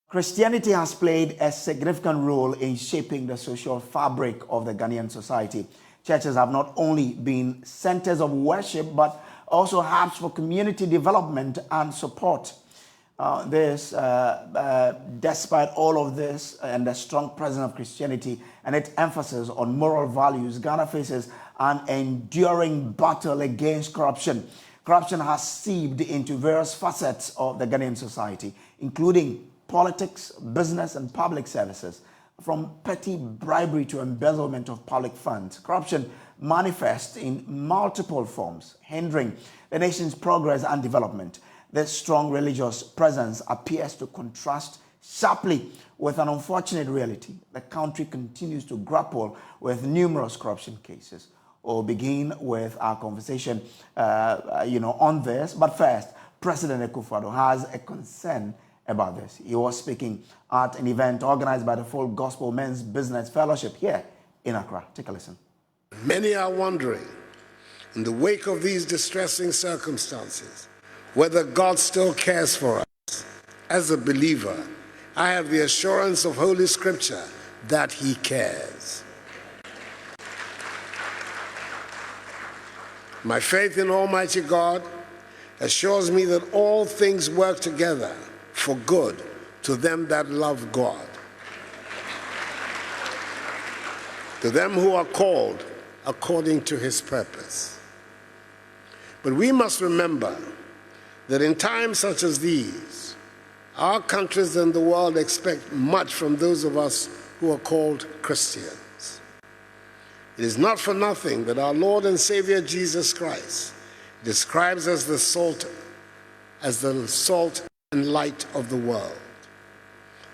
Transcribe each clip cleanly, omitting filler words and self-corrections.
Christianity has played a significant role in shaping the social fabric of the Ghanaian society. Churches have not only been centers of worship, but also hubs for community development and support. Despite all of this and the strong presence of Christianity and its emphasis on moral values, Ghana faces an enduring battle against corruption. Corruption has seeped into various facets of the Ghanaian society, including politics, business, and public services. From petty bribery to embezzlement of public funds, corruption manifests in multiple forms, hindering the nation's progress and development. This strong religious presence appears to contrast sharply with an unfortunate reality. The country continues to grapple with numerous corruption cases. We'll begin with our conversation, on this. But first, President Akufo-Addo has a concern about this. He was speaking at an event organized by the Full Gospel Men's Business Fellowship here in Accra. Take a listen. Many are wondering, in the wake of these distressing circumstances, whether God still cares for us. As a believer, I have the assurance of Holy Scripture that He cares. My faith in Almighty God assures me that all things work together for good to them that love God, to them who are called according to His purpose. But we must remember that in times such as these, our countries and the world expect much from those of us who are called Christians. It is not for nothing that our Lord and Savior Jesus Christ describes us as the salt and light of the world.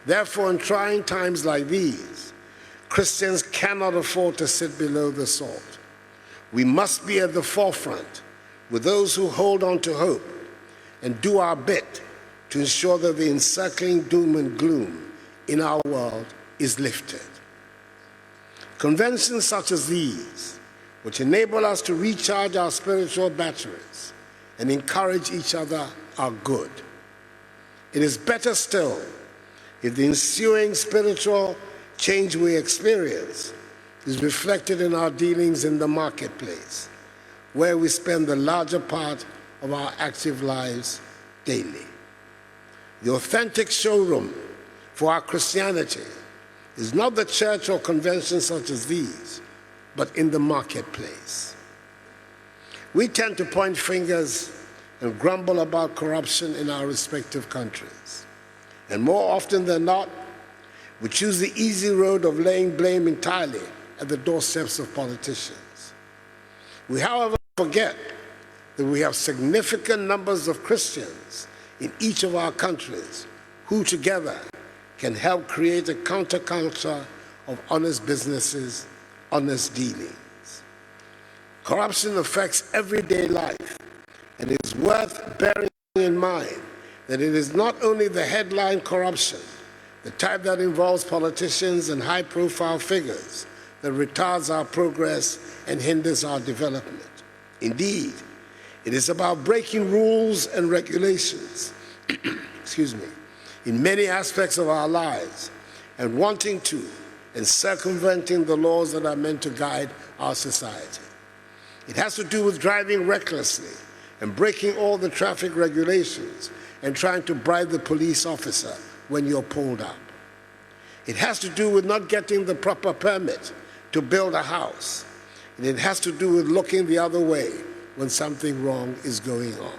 Therefore, in trying times like these, Christians cannot afford to sit below the salt. We must be at the forefront with those who hold on to hope and do our bit to ensure that the encircling doom and gloom in our world is lifted. Conventions such as these, which enable us to recharge our spiritual batteries and encourage each other, are good. It is better still if the ensuing spiritual change we experience is reflected in our dealings in the marketplace, where we spend the larger part of our active lives daily. The authentic showroom for our Christianity is not the church or conventions such as these, but in the marketplace. We tend to point fingers and grumble about corruption in our respective countries. And more often than not, we choose the easy road of laying blame entirely at the doorsteps of politicians. We, however, forget that we have significant numbers of Christians in each of our countries who together can help create a counterculture of honest businesses, honest dealings. Corruption affects everyday life, and it is worth bearing in mind that it is not only the headline corruption, the type that involves politicians and high-profile figures, that retards our progress and hinders our development. Indeed, it is about breaking rules and regulations, in many aspects of our lives, and wanting to and circumventing the laws that are meant to guide our society. It has to do with driving recklessly and breaking all the traffic regulations and trying to bribe the police officer when you're pulled up. It has to do with not getting the proper permit to build a house. And it has to do with looking the other way when something wrong is going on.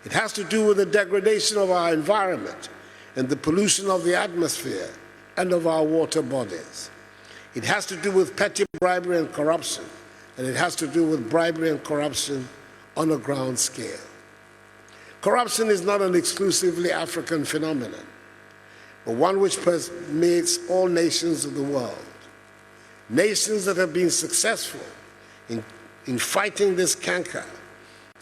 It has to do with the degradation of our environment and the pollution of the atmosphere and of our water bodies. It has to do with petty bribery and corruption, and it has to do with bribery and corruption on a ground scale. Corruption is not an exclusively African phenomenon, but one which permeates all nations of the world. Nations that have been successful in fighting this canker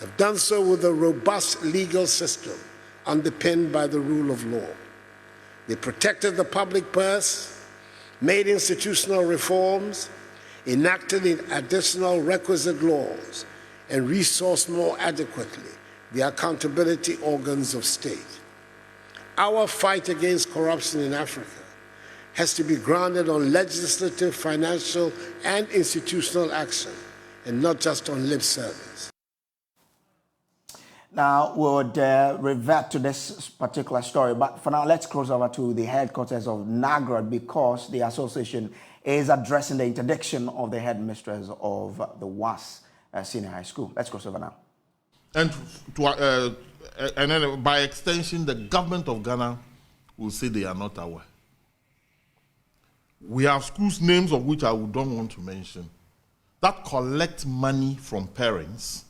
have done so with a robust legal system underpinned by the rule of law. They protected the public purse, made institutional reforms, enacted additional requisite laws, and resourced more adequately the accountability organs of state. Our fight against corruption in Africa has to be grounded on legislative, financial, and institutional action, and not just on lip service. Now, we would revert to this particular story, but for now, let's cross over to the headquarters of NAGRAT, because the association is addressing the interdiction of the headmistress of the WAS Senior High School. Let's cross over now. And then by extension, the government of Ghana will say they are not aware. We have schools, names of which I don't want to mention, that collect money from parents,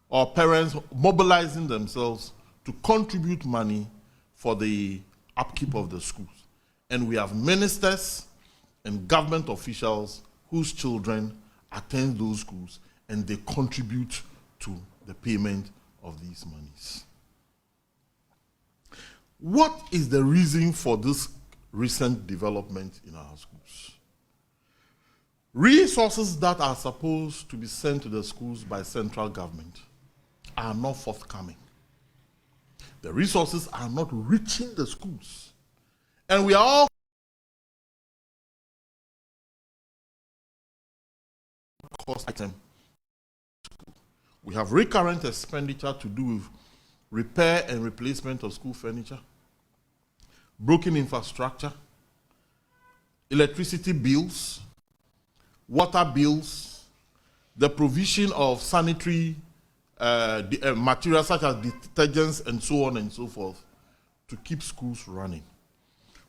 or parents mobilizing themselves to contribute money for the upkeep of the schools. And we have ministers and government officials whose children attend those schools and they contribute to the payment of these monies. What is the reason for this recent development in our schools? Resources that are supposed to be sent to the schools by central government are not forthcoming. The resources are not reaching the schools. And we are all cost item. We have recurrent expenditure to do with repair and replacement of school furniture, broken infrastructure, electricity bills, water bills, the provision of sanitary materials such as detergents and so on and so forth to keep schools running.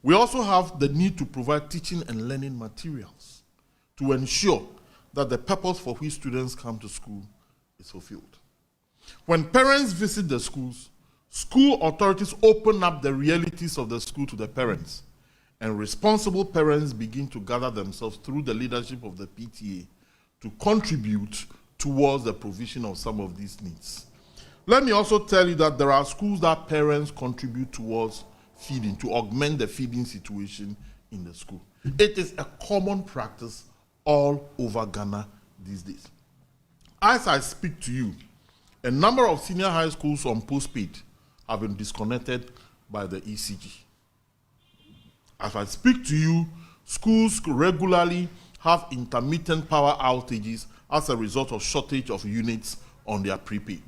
We also have the need to provide teaching and learning materials to ensure that the purpose for which students come to school is fulfilled. When parents visit the schools, school authorities open up the realities of the school to the parents, and responsible parents begin to gather themselves through the leadership of the PTA to contribute towards the provision of some of these needs. Let me also tell you that there are schools that parents contribute towards feeding, to augment the feeding situation in the school. It is a common practice all over Ghana these days. As I speak to you, a number of senior high schools on postpaid have been disconnected by the ECG. As I speak to you, schools regularly have intermittent power outages as a result of shortage of units on their prepaid.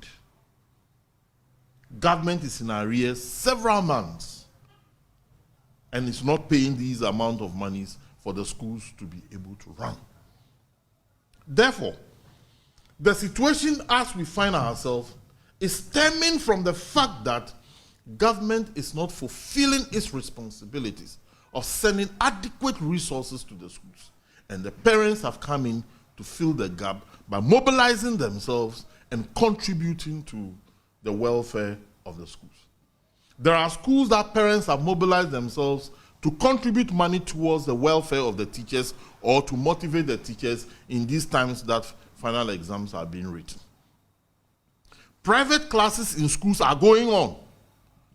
Government is in arrears several months and is not paying these amount of monies for the schools to be able to run. Therefore, the situation as we find ourselves is stemming from the fact that government is not fulfilling its responsibilities of sending adequate resources to the schools. And the parents have come in to fill the gap by mobilizing themselves and contributing to the welfare of the schools. There are schools that parents have mobilized themselves to contribute money towards the welfare of the teachers or to motivate the teachers in these times that final exams are being written. Private classes in schools are going on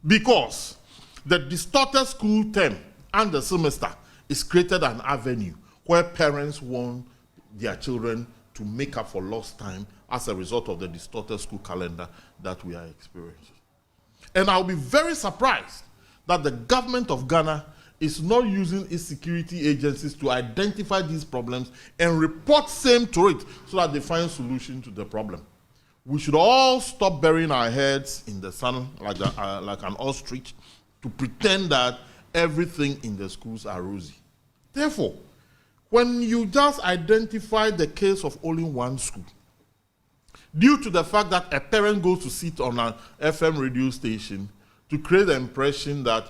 because the distorted school term and the semester is created an avenue where parents want their children to make up for lost time as a result of the distorted school calendar that we are experiencing. And I'll be very surprised that the government of Ghana is not using its security agencies to identify these problems and report same to it so that they find solution to the problem. We should all stop burying our heads in the sun like an ostrich to pretend that everything in the schools are rosy. Therefore, when you just identify the case of only one school, due to the fact that a parent goes to sit on an FM radio station to create the impression that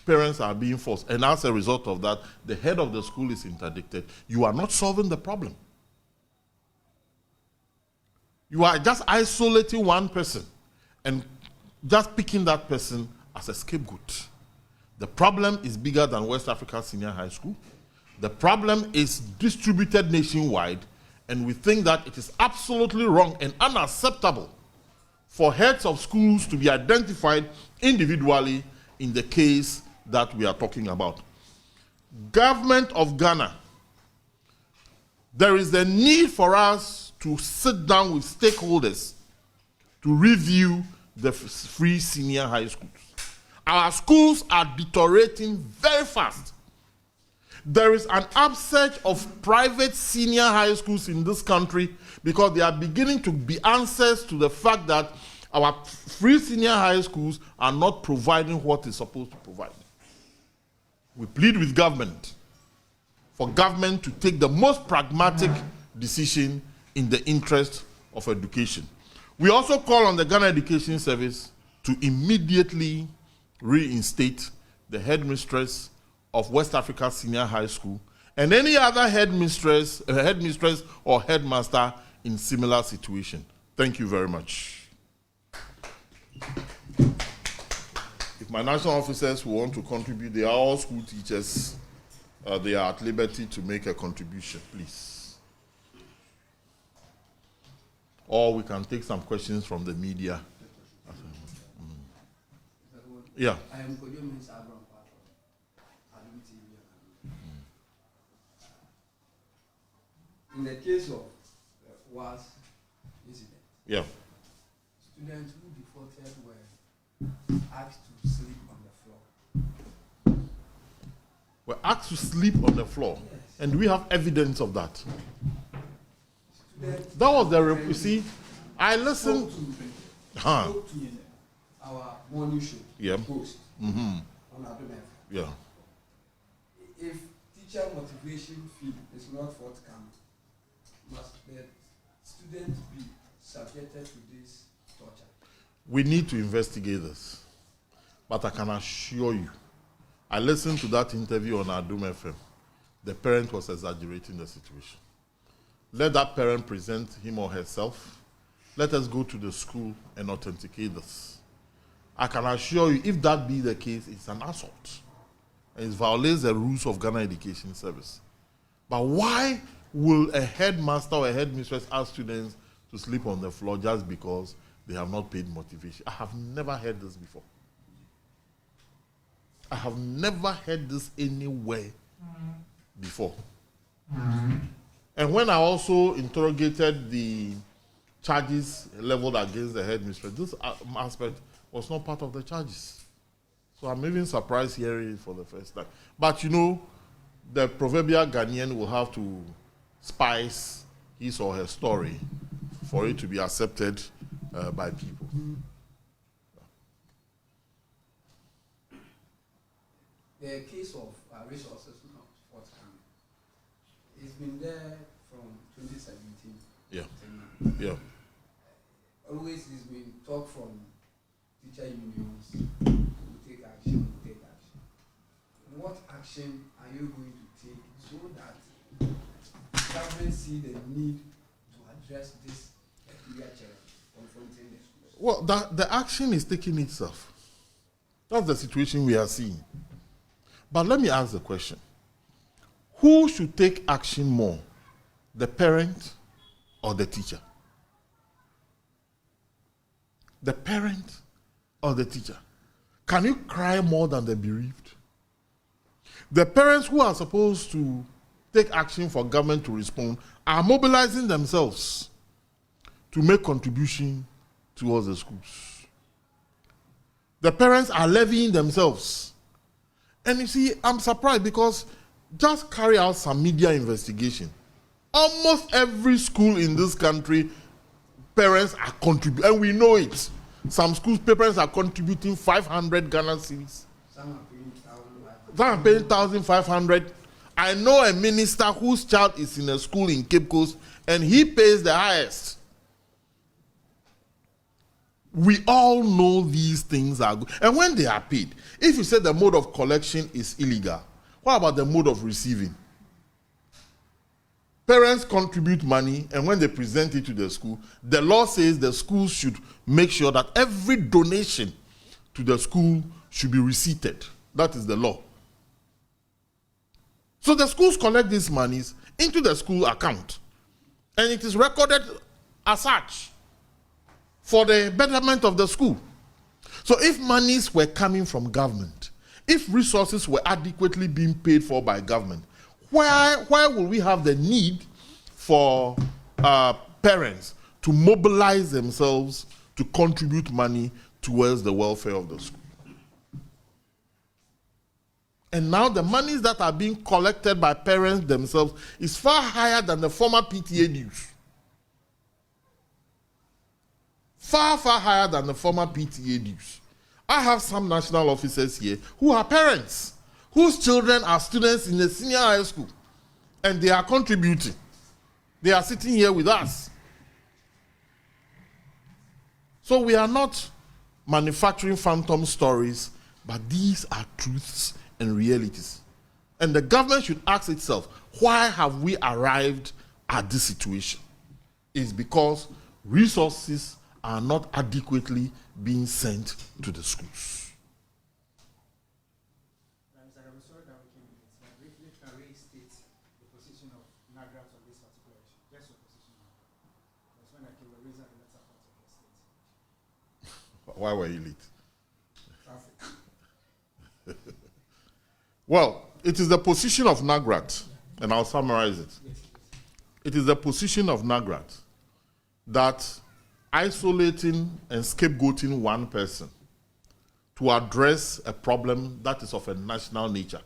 parents are being forced, and as a result of that, the head of the school is interdicted, you are not solving the problem. You are just isolating one person and just picking that person as a scapegoat. The problem is bigger than West Africa Senior High School. The problem is distributed nationwide, and we think that it is absolutely wrong and unacceptable for heads of schools to be identified individually in the case that we are talking about. Government of Ghana, there is a need for us to sit down with stakeholders to review the free senior high schools. Our schools are deteriorating very fast. There is an upsurge of private senior high schools in this country because they are beginning to be answers to the fact that our free senior high schools are not providing what it's supposed to provide. We plead with government for government to take the most pragmatic decision in the interest of education. We also call on the Ghana Education Service to immediately reinstate the headmistress of West Africa Senior High School and any other headmistress or headmaster in similar situation. Thank you very much. If my national officers who want to contribute, they are all school teachers. They are at liberty to make a contribution, please. Or we can take some questions from the media. Yeah. I am in the case of WAS incident, yeah. Students who defaulted were asked to sleep on the floor. Were asked to sleep on the floor. Yes. And we have evidence of that. Students that was the, you see, I listened to our morning show, post on Adonai. Yeah. If teacher motivation fee is not forthcoming, must the student be subjected to this torture? We need to investigate this. But I can assure you, I listened to that interview on Adom FM. The parent was exaggerating the situation. Let that parent present him or herself. Let us go to the school and authenticate this. I can assure you, if that be the case, it's an assault. And it violates the rules of Ghana Education Service. But why will a headmaster or a headmistress ask students to sleep on the floor just because they have not paid motivation? I have never heard this before. I have never heard this anywhere before. And when I also interrogated the charges leveled against the headmistress, this aspect was not part of the charges. So I'm even surprised hearing it for the first time. But you know, the proverbial Ghanaian will have to spice his or her story for it to be accepted by people. The case of resources not forthcoming, it's been there from 2017. Yeah. Yeah. Always it's been talk from teacher unions, we'll take action, we'll take action. What action are you going to take so that government see the need to address this peculiar challenge confronting the schools? Well, the action is taking itself. That's the situation we are seeing. But let me ask the question. Who should take action more? The parent or the teacher? The parent or the teacher? Can you cry more than the bereaved? The parents who are supposed to take action for government to respond are mobilizing themselves to make contribution towards the schools. The parents are levying themselves. And you see, I'm surprised because just carry out some media investigation. Almost every school in this country, parents are contributing, and we know it. Some schools, parents are contributing 500 Ghana cedis. Some are paying 1,500. Some are paying 1,500. I know a minister whose child is in a school in Cape Coast, and he pays the highest. We all know these things are good. And when they are paid, if you say the mode of collection is illegal, what about the mode of receiving? Parents contribute money, and when they present it to the school, the law says the school should make sure that every donation to the school should be receipted. That is the law. So the schools collect these monies into the school account, and it is recorded as such for the betterment of the school. So if monies were coming from government, if resources were adequately being paid for by government, why will we have the need for parents to mobilize themselves to contribute money towards the welfare of the school? And now the monies that are being collected by parents themselves is far higher than the former PTA dues. Far, far higher than the former PTA dues. I have some national officers here who are parents, whose children are students in the senior high school, and they are contributing. They are sitting here with us. So we are not manufacturing phantom stories, but these are truths and realities. And the government should ask itself, why have we arrived at this situation? It's because resources are not adequately being sent to the schools. I'm sorry that we came in, but briefly can restate the position of NAGRAT on this particular issue? Just your position. That's when I came to raise the latter part of the state. Why were you late? Traffic. Well, it is the position of NAGRAT, and I'll summarize it. Yes. It is the position of NAGRAT that isolating and scapegoating one person to address a problem that is of a national nature,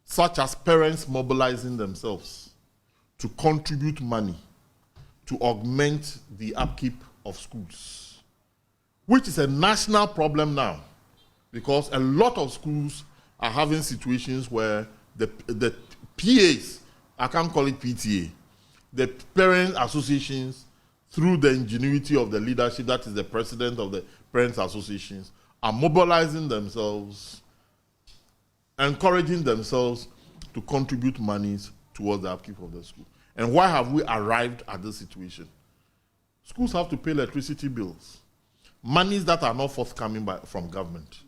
such as parents mobilizing themselves to contribute money to augment the upkeep of schools, which is a national problem now, because a lot of schools are having situations where the PAs, I can't call it PTA, the parent associations, through the ingenuity of the leadership, that is the president of the parents associations, are mobilizing themselves, encouraging themselves to contribute monies towards the upkeep of the school. And why have we arrived at this situation? Schools have to pay electricity bills, monies that are not forthcoming from government.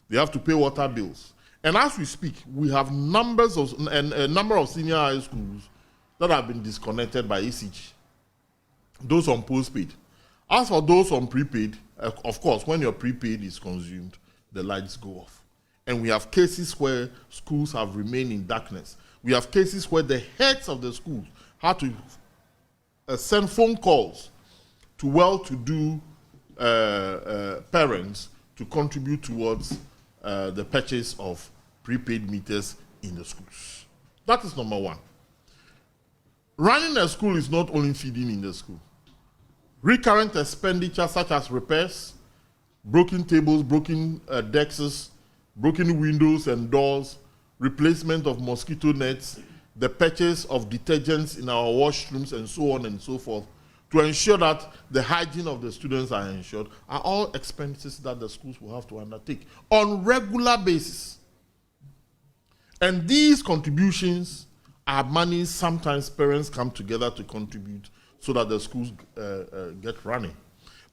They have to pay water bills. And as we speak, we have a number of senior high schools that have been disconnected by ECG. Those on postpaid. As for those on prepaid, of course, when your prepaid is consumed, the lights go off. And we have cases where schools have remained in darkness. We have cases where the heads of the schools had to send phone calls to well-to-do parents to contribute towards the purchase of prepaid meters in the schools. That is number one. Running a school is not only feeding in the school. Recurrent expenditure such as repairs, broken tables, broken desks, broken windows and doors, replacement of mosquito nets, the purchase of detergents in our washrooms and so on and so forth, to ensure that the hygiene of the students are ensured, are all expenses that the schools will have to undertake on regular basis. And these contributions are money sometimes parents come together to contribute so that the schools get running.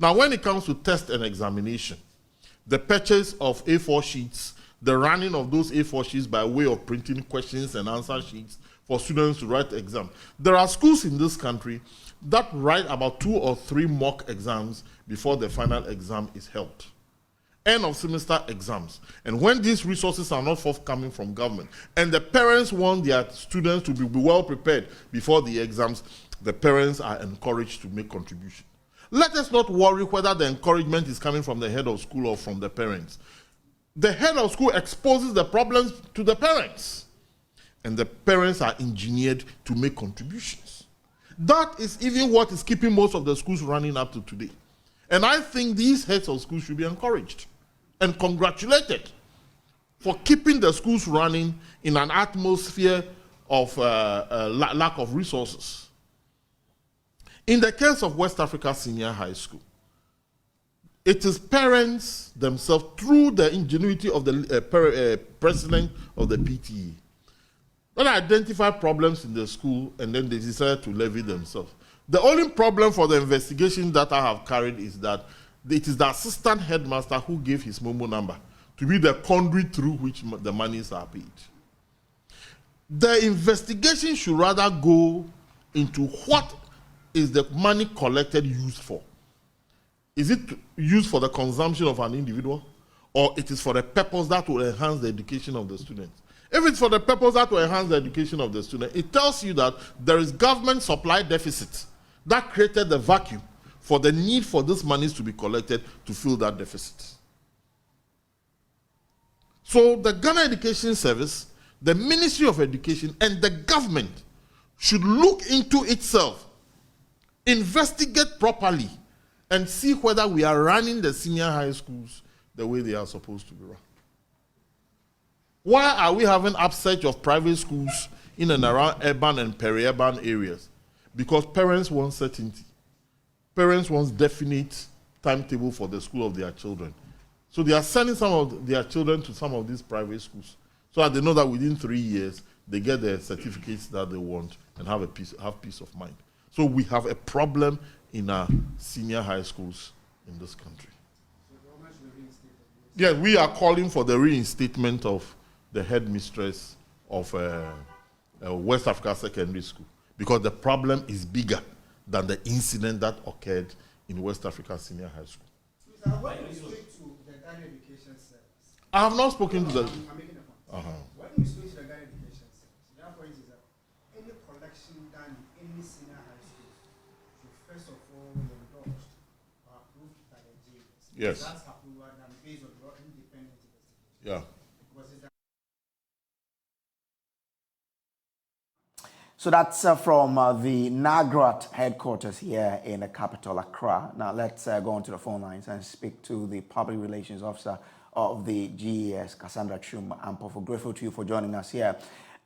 Now, when it comes to test and examination, the purchase of A4 sheets, the running of those A4 sheets by way of printing questions and answer sheets for students to write exams. There are schools in this country that write about 2 or 3 mock exams before the final exam is held. End of semester exams. And when these resources are not forthcoming from government, and the parents want their students to be well prepared before the exams, the parents are encouraged to make contribution. Let us not worry whether the encouragement is coming from the head of school or from the parents. The head of school exposes the problems to the parents, and the parents are engineered to make contributions. That is even what is keeping most of the schools running up to today. And I think these heads of schools should be encouraged and congratulated for keeping the schools running in an atmosphere of lack of resources. In the case of West Africa Senior High School, it is parents themselves, through the ingenuity of the president of the PTA, that identify problems in the school and then they decide to levy themselves. The only problem for the investigation that I have carried is that it is the assistant headmaster who gave his Momo number to be the conduit through which the monies are paid. The investigation should rather go into what is the money collected used for. Is it used for the consumption of an individual, or it is for the purpose that will enhance the education of the students? If it's for the purpose that will enhance the education of the student, it tells you that there is government supply deficit that created the vacuum for the need for these monies to be collected to fill that deficit. So the Ghana Education Service, the Ministry of Education, and the government should look into itself, investigate properly, and see whether we are running the senior high schools the way they are supposed to be run. Why are we having upsurge of private schools in and around urban and peri-urban areas? Because parents want certainty. Parents want definite timetable for the school of their children. So they are sending some of their children to some of these private schools so that they know that within 3 years they get the certificates that they want and have peace of mind. So we have a problem in our senior high schools in this country. Yeah, we are calling for the reinstatement of the headmistress of West Africa Secondary School, because the problem is bigger than the incident that occurred in West Africa Senior High School. When you speak to the Ghana Education Service, I have not spoken to the... I'm making a point. When you speak to the Ghana Education Service, their point is that any collection done in any senior high school should first of all be endorsed or approved by the JS. Yes. That's approval and based on your independent investigation. Yeah. So that's from the NAGRAT headquarters here in the capital, Accra. Now let's go on to the phone lines and speak to the public relations officer of the GES, Cassandra Chum. I'm grateful to you for joining us here.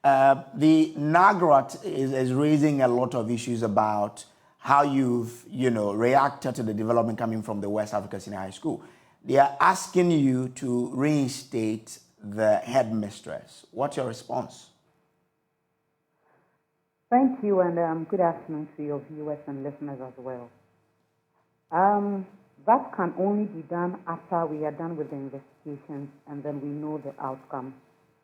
The NAGRAT is raising a lot of issues about how you've, reacted to the development coming from the West Africa Senior High School. They are asking you to reinstate the headmistress. What's your response? Thank you, and good afternoon to your viewers and listeners as well. That can only be done after we are done with the investigations and then we know the outcome.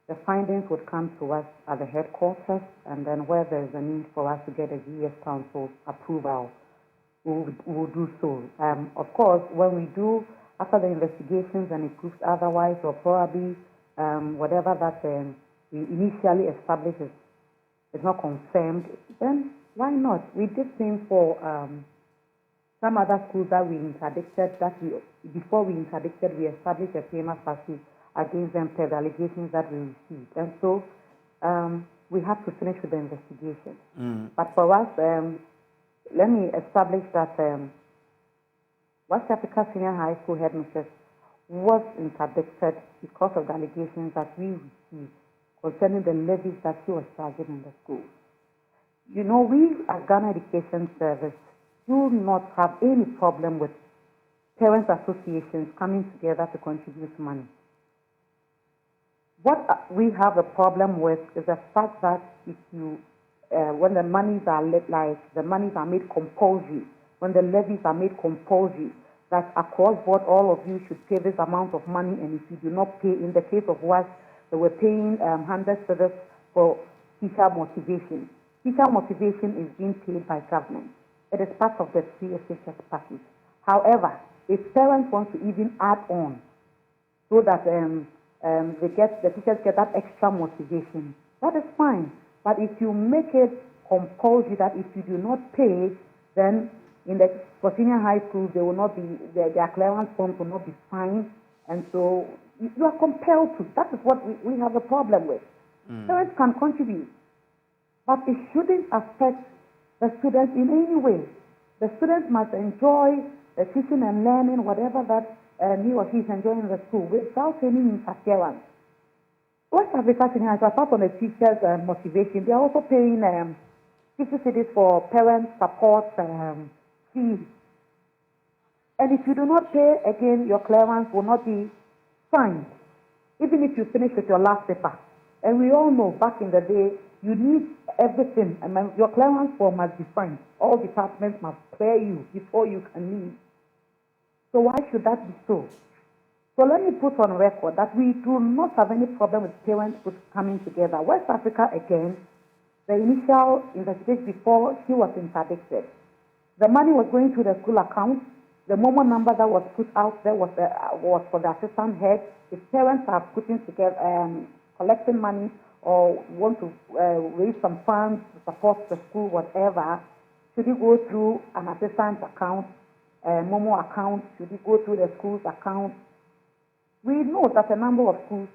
The findings would come to us at the headquarters, and then where there is a need for us to get a GS Council approval, we'll do so. Of course, when we do, after the investigations and it proves otherwise, or probably whatever that we initially established is not confirmed, then why not? We did things for some other schools that we interdicted, before we interdicted, we established a prima facie against them per the allegations that we received. And so we have to finish with the investigation. But for us, let me establish that West Africa Senior High School headmistress was interdicted because of the allegations that we received concerning the levies that she was charging in the school. We as Ghana Education Service do not have any problem with parents' associations coming together to contribute money. What we have a problem with is the fact that if you, when the monies are the monies are made compulsory, when the levies are made compulsory, that across board all of you should pay this amount of money, and if you do not pay, in the case of us, they were paying 100 cedis for teacher motivation. Teacher motivation is being paid by government. It is part of the CSHS package. However, if parents want to even add on so that the teachers get that extra motivation, that is fine. But if you make it compulsory that if you do not pay, then for senior high schools, they will not be, their clearance forms will not be signed, and so you are compelled to. That is what we have a problem with. Parents can contribute, but it shouldn't affect the students in any way. The students must enjoy the teaching and learning, whatever that he or she is enjoying in the school, without any interference. West Africa Senior High School, apart from the teachers' motivation, they are also paying 50 cedis for parent support fees. And if you do not pay, again, your clearance will not be signed, even if you finish with your last paper. And we all know back in the day, you need everything. Your clearance form must be signed. All departments must clear you before you can leave. So why should that be so? So let me put on record that we do not have any problem with parents coming together. West Africa, again, the initial investigation before she was interdicted, the money was going to the school account. The Momo number that was put out there was for the assistant head. If parents are putting together, collecting money or want to raise some funds to support the school, whatever, should it go through an assistant account, Momo account? Should it go through the school's account? We know that a number of parents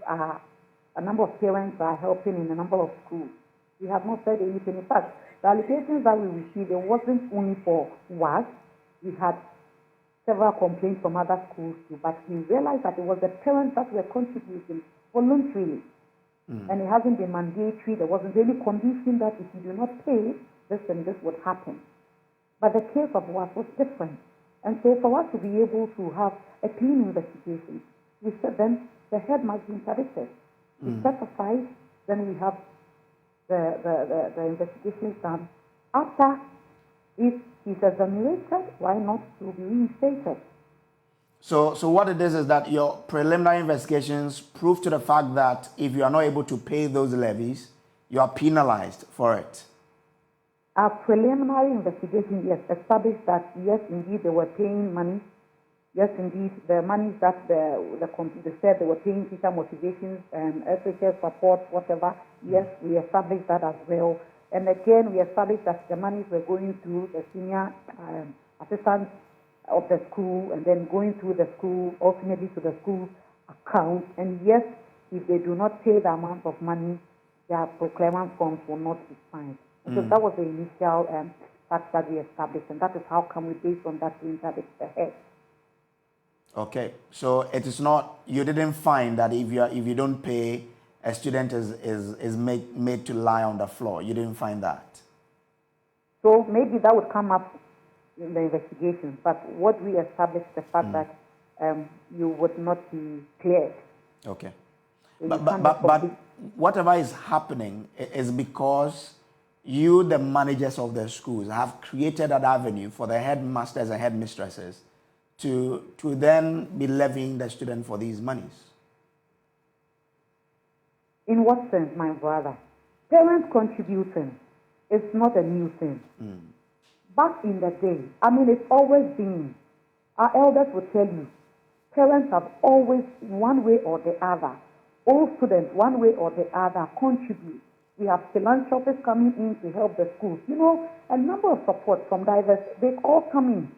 are helping in a number of schools. We have not said anything. In fact, the allegations that we received, it wasn't only for us. We had several complaints from other schools too, but we realized that it was the parents that were contributing voluntarily. And it hasn't been mandatory. There wasn't any condition that if you do not pay, this and this would happen. But the case of us was different. And so for us to be able to have a clean investigation, we said then the head must be interdicted. We set aside, then we have the investigation done. After, if he's exonerated, why not to be reinstated? So what it is that your preliminary investigations prove to the fact that if you are not able to pay those levies, you are penalized for it. Our preliminary investigation, yes, established that, yes, indeed, they were paying money. Yes, indeed, the money that they said they were paying teacher motivations and SHS support, whatever. Yes, we established that as well. And again, we established that the monies were going through the senior assistants of the school and then going through the school, ultimately to the school account. And yes, if they do not pay the amount of money, their procurement funds will not be signed. So that was the initial fact that we established, and that is how come we based on that to interdict the head. Okay, so it is not, you didn't find that if you don't pay, a student is made to lie on the floor. You didn't find that. So maybe that would come up in the investigation, but what we established the fact that you would not be cleared. Okay, but whatever is happening is because you, the managers of the schools, have created an avenue for the headmasters and headmistresses to then be levying the student for these monies. In what sense, my brother? Parents contributing is not a new thing. Back in the day, I mean, it's always been. Our elders would tell you, parents have always, one way or the other, all students, one way or the other, contribute. We have philanthropists coming in to help the schools. You know, a number of support from diverse, they all come in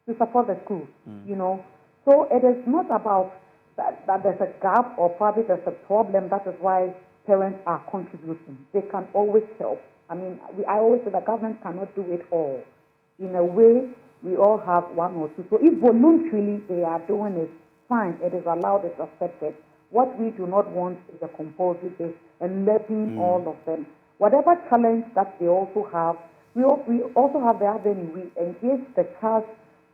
to support the schools, you know. So it is not about that there's a gap or probably there's a problem. That is why parents are contributing. They can always help. I mean, I always say the government cannot do it all. In a way, we all have one or two. So if voluntarily they are doing it, fine, it is allowed, it's accepted. What we do not want is a compulsory base and letting all of them. Whatever challenge that they also have, we also have the avenue. We engage the child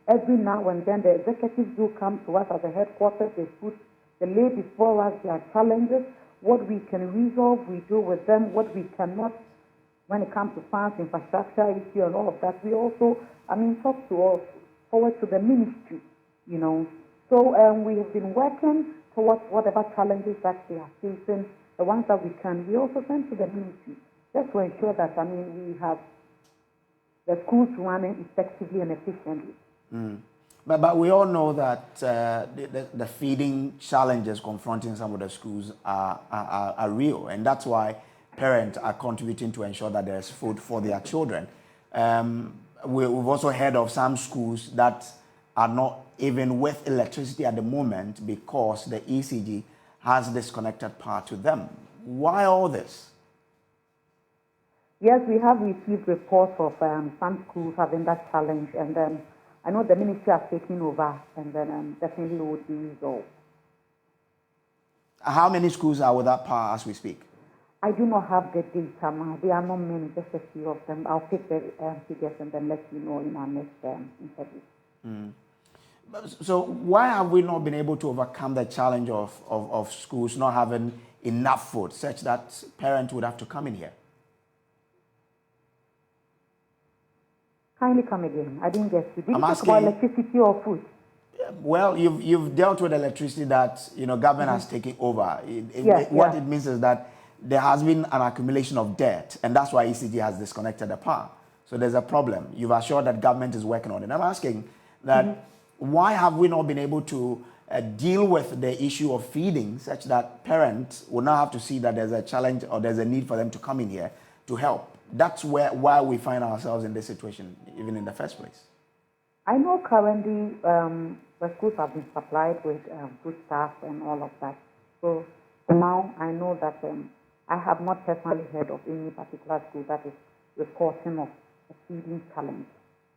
every now and then. The executives do come to us as a headquarters. They lay before us their challenges. What we can resolve, we do with them. What we cannot, when it comes to funds, infrastructure issue and all of that, we also, talk to us, forward to the ministry, you know. So we have been working towards whatever challenges that they are facing, the ones that we can, we also send to the ministry, just to ensure that, we have the schools running effectively and efficiently. But we all know that the feeding challenges confronting some of the schools are real, and that's why parents are contributing to ensure that there's food for their children. We've also heard of some schools that are not even with electricity at the moment because the ECG has disconnected power to them. Why all this? Yes, we have received reports of some schools having that challenge, and I know the ministry has taken over, and then definitely would be resolved. How many schools are without power as we speak? I do not have the data now. There are not many, just a few of them. I'll take the figures and then let you know in our next interview. So why have we not been able to overcome the challenge of schools not having enough food such that parents would have to come in here? Kindly come again. I didn't get you. Did you talk asking, about electricity or food? Well, you've dealt with electricity that government has taken over. What it means is that there has been an accumulation of debt, and that's why ECG has disconnected the power. So there's a problem. You've assured that government is working on it. I'm asking that why have we not been able to deal with the issue of feeding such that parents will not have to see that there's a challenge or there's a need for them to come in here to help? That's why we find ourselves in this situation, even in the first place. I know currently The schools have been supplied with food staff and all of that. So now I know that I have not personally heard of any particular school that is reporting of a feeding challenge.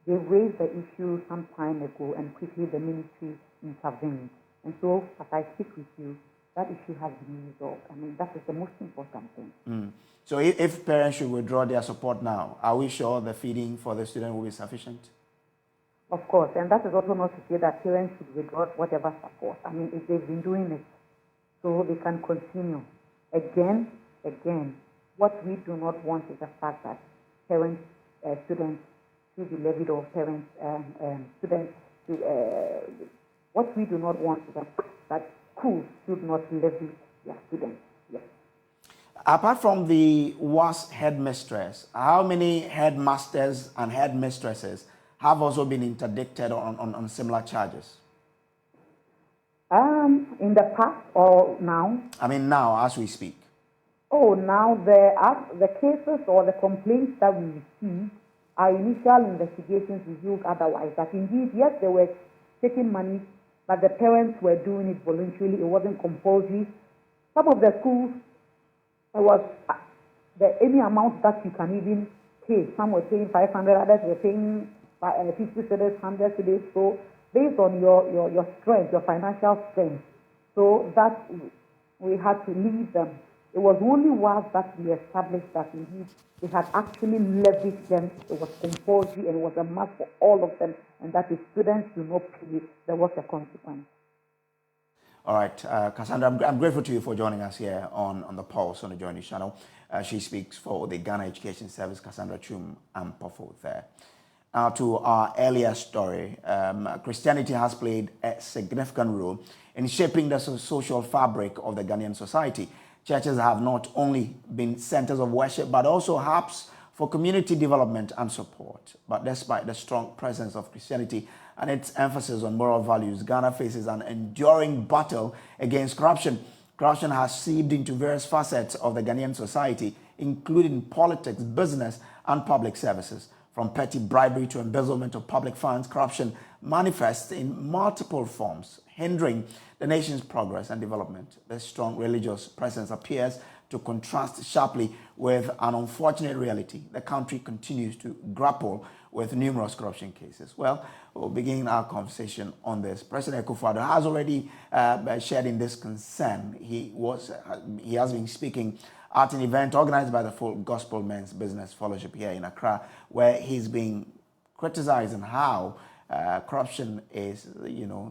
They raised the issue some time ago and quickly the ministry intervened. And so as I speak with you, that issue has been resolved. I mean, that is the most important thing. So if parents should withdraw their support now, are we sure the feeding for the student will be sufficient? Of course, and that is also not to say that parents should withdraw whatever support. I mean, if they've been doing it, so they can continue. Again, what we do not want is the fact that parents, students should be levied, or parents, students, what we do not want is the fact that schools should not levy their students. Yes. Apart from the WAS headmistress, how many headmasters and headmistresses have also been interdicted on similar charges? In the past or now? I mean now, as we speak. Oh, now the cases or the complaints that we receive, our initial investigations revealed otherwise. That indeed, yes, they were taking money, but the parents were doing it voluntarily. It wasn't compulsory. Some of the schools, it was any amount that you can even pay. Some were paying 500, others were paying 50 cedis, 100 cedis. So based on your strength, your financial strength, so that we had to leave them. It was only once that we established that indeed they had actually levied them. It was compulsory and it was a must for all of them, and that if students do not pay, there was a consequence. All right, Cassandra, I'm grateful to you for joining us here on the Pulse on the Journey channel. She speaks for the Ghana Education Service, Cassandra Chum and Poffo there. Now to our earlier story, Christianity has played a significant role in shaping the social fabric of the Ghanaian society. Churches have not only been centers of worship, but also hubs for community development and support. But despite the strong presence of Christianity and its emphasis on moral values, Ghana faces an enduring battle against corruption. Corruption has seeped into various facets of the Ghanaian society, including politics, business, and public services. From petty bribery to embezzlement of public funds, corruption manifests in multiple forms, hindering the nation's progress and development. The strong religious presence appears to contrast sharply with an unfortunate reality. The country continues to grapple with numerous corruption cases. Well, we'll begin our conversation on this. President Akufo-Addo has already shared in this concern. He has been speaking at an event organized by the Full Gospel Men's Business Fellowship here in Accra, where he's been criticizing how corruption is,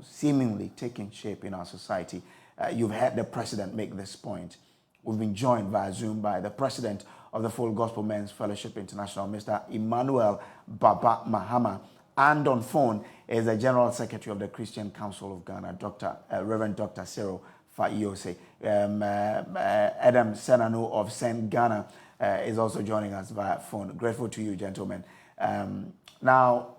seemingly taking shape in our society. You've heard the president make this point. We've been joined via Zoom by the president of the Full Gospel Men's Fellowship International, Mr. Emmanuel Baba Mahama, and on phone is the General Secretary of the Christian Council of Ghana, Reverend Dr. Cyril Fayose. Adam Senanu of St. Ghana is also joining us via phone. Grateful to you, gentlemen. Now,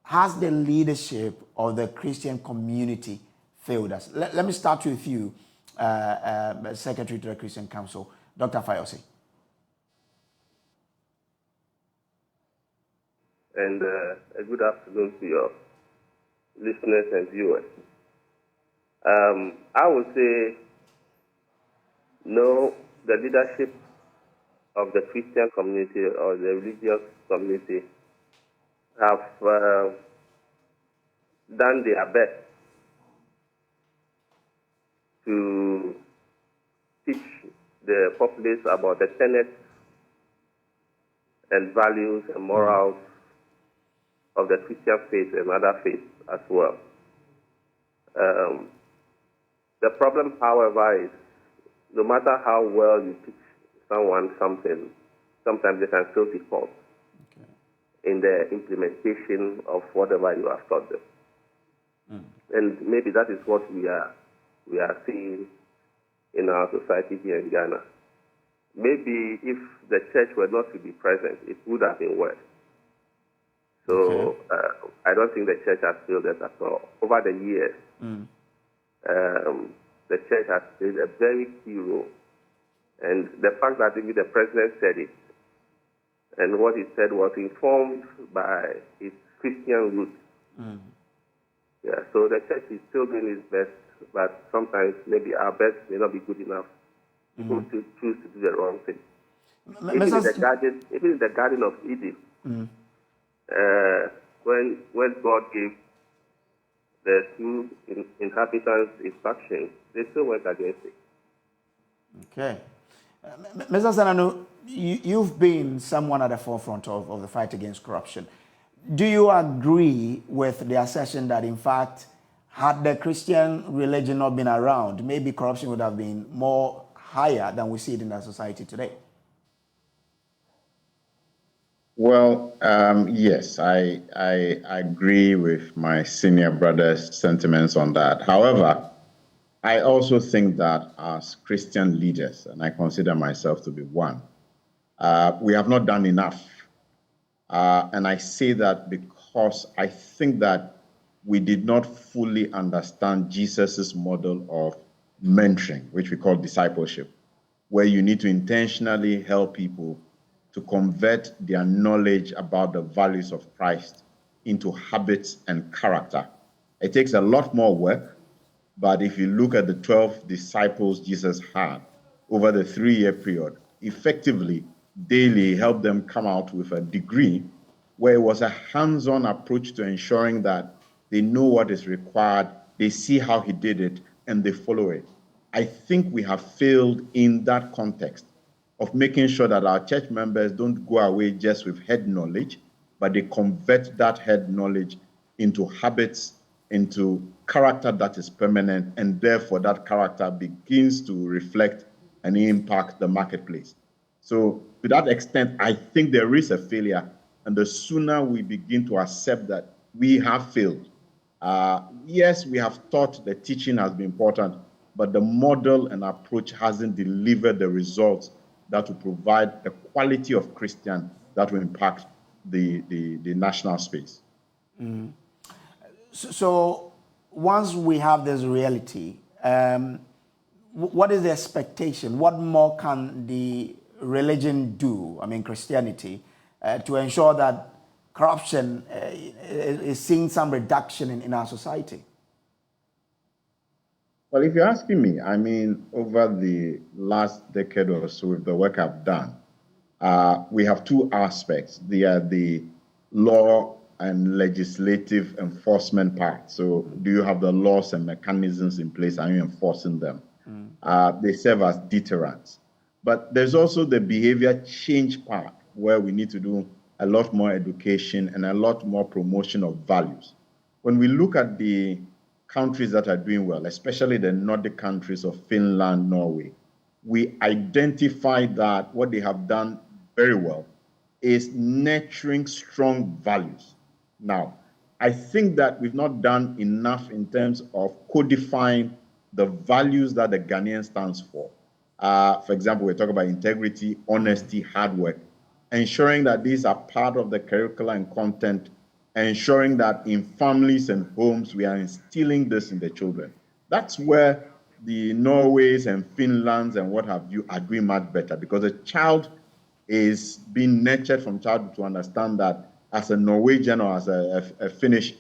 has the leadership of the Christian community failed us? Let me start with you, Secretary to the Christian Council, Dr. Fayose. And a good afternoon to your listeners and viewers. I would say, no, the leadership of the Christian community or the religious community have done their best to teach the populace about the tenets and values and morals of the Christian faith and other faiths as well. The problem, however, is no matter how well you teach someone something, sometimes they can still be fault in the implementation of whatever you have taught them. And maybe that is what we are seeing in our society here in Ghana. Maybe if the church were not to be present, it would have been worse. So I don't think the church has failed us at all. Over the years, the church has played a very key role. And the fact that even the president said it, and what he said was informed by his Christian roots, Yeah, so the church is still doing its best, but sometimes maybe our best may not be good enough. People still choose to do the wrong thing. Even in the Garden of Eden, when God gave the two inhabitants instructions, they still went against it. Okay. Mr. Sananu, you've been someone at the forefront of the fight against corruption. Do you agree with the assertion that, in fact, had the Christian religion not been around, maybe corruption would have been more higher than we see it in our society today? Well, yes, I agree with my senior brother's sentiments on that. However, I also think that as Christian leaders, and I consider myself to be one, we have not done enough. And I say that because I think that we did not fully understand Jesus's model of mentoring, which we call discipleship, where you need to intentionally help people to convert their knowledge about the values of Christ into habits and character. It takes a lot more work, but if you look at the 12 disciples Jesus had over the 3-year period, effectively, daily helped them come out with a degree where it was a hands-on approach to ensuring that they know what is required, they see how he did it, and they follow it. I think we have failed in that context of making sure that our church members don't go away just with head knowledge, but they convert that head knowledge into habits, into character that is permanent, and therefore that character begins to reflect and impact the marketplace. So to that extent, I think there is a failure, and the sooner we begin to accept that we have failed. Yes, we have thought the teaching has been important, but the model and approach hasn't delivered the results that will provide the quality of Christian that will impact the national space. So once we have this reality, what is the expectation? What more can the religion do, I mean Christianity, to ensure that corruption is seeing some reduction in our society? Well, if you're asking me, I mean, over the last decade or so, with the work I've done, we have two aspects. They are the law and legislative enforcement part. So do you have the laws and mechanisms in place? Are you enforcing them? They serve as deterrents. But there's also the behavior change part, where we need to do a lot more education and a lot more promotion of values. When we look at the countries that are doing well, especially the Nordic countries of Finland, Norway, we identify that what they have done very well is nurturing strong values. Now, I think that we've not done enough in terms of codifying the values that the Ghanaian stands for. For example, we talk about integrity, honesty, hard work, ensuring that these are part of the curriculum and content, ensuring that in families and homes, we are instilling this in the children. That's where the Norways and Finlands and what have you are doing much better, because a child is being nurtured from childhood to understand that as a Norwegian or as a Finnish,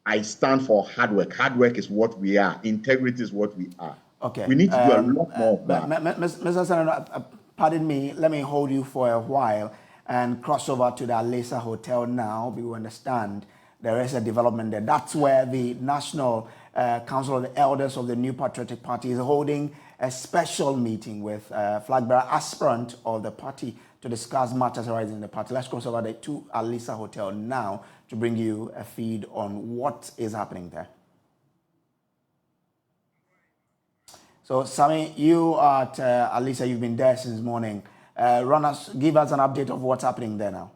I stand for hard work. Hard work is what we are. Integrity is what we are. Okay. We need to do a lot more of that. Mr. Senator, pardon me, let me hold you for a while and cross over to the Alisa Hotel now. We understand there is a development there. That's where the National Council of the Elders of the New Patriotic Party is holding a special meeting with flag bearer aspirant of the party to discuss matters arising in the party. Let's cross over to Alisa Hotel now to bring you a feed on what is happening there. So, Sami, you at Alisa, you've been there since morning. Give us an update of what's happening there now.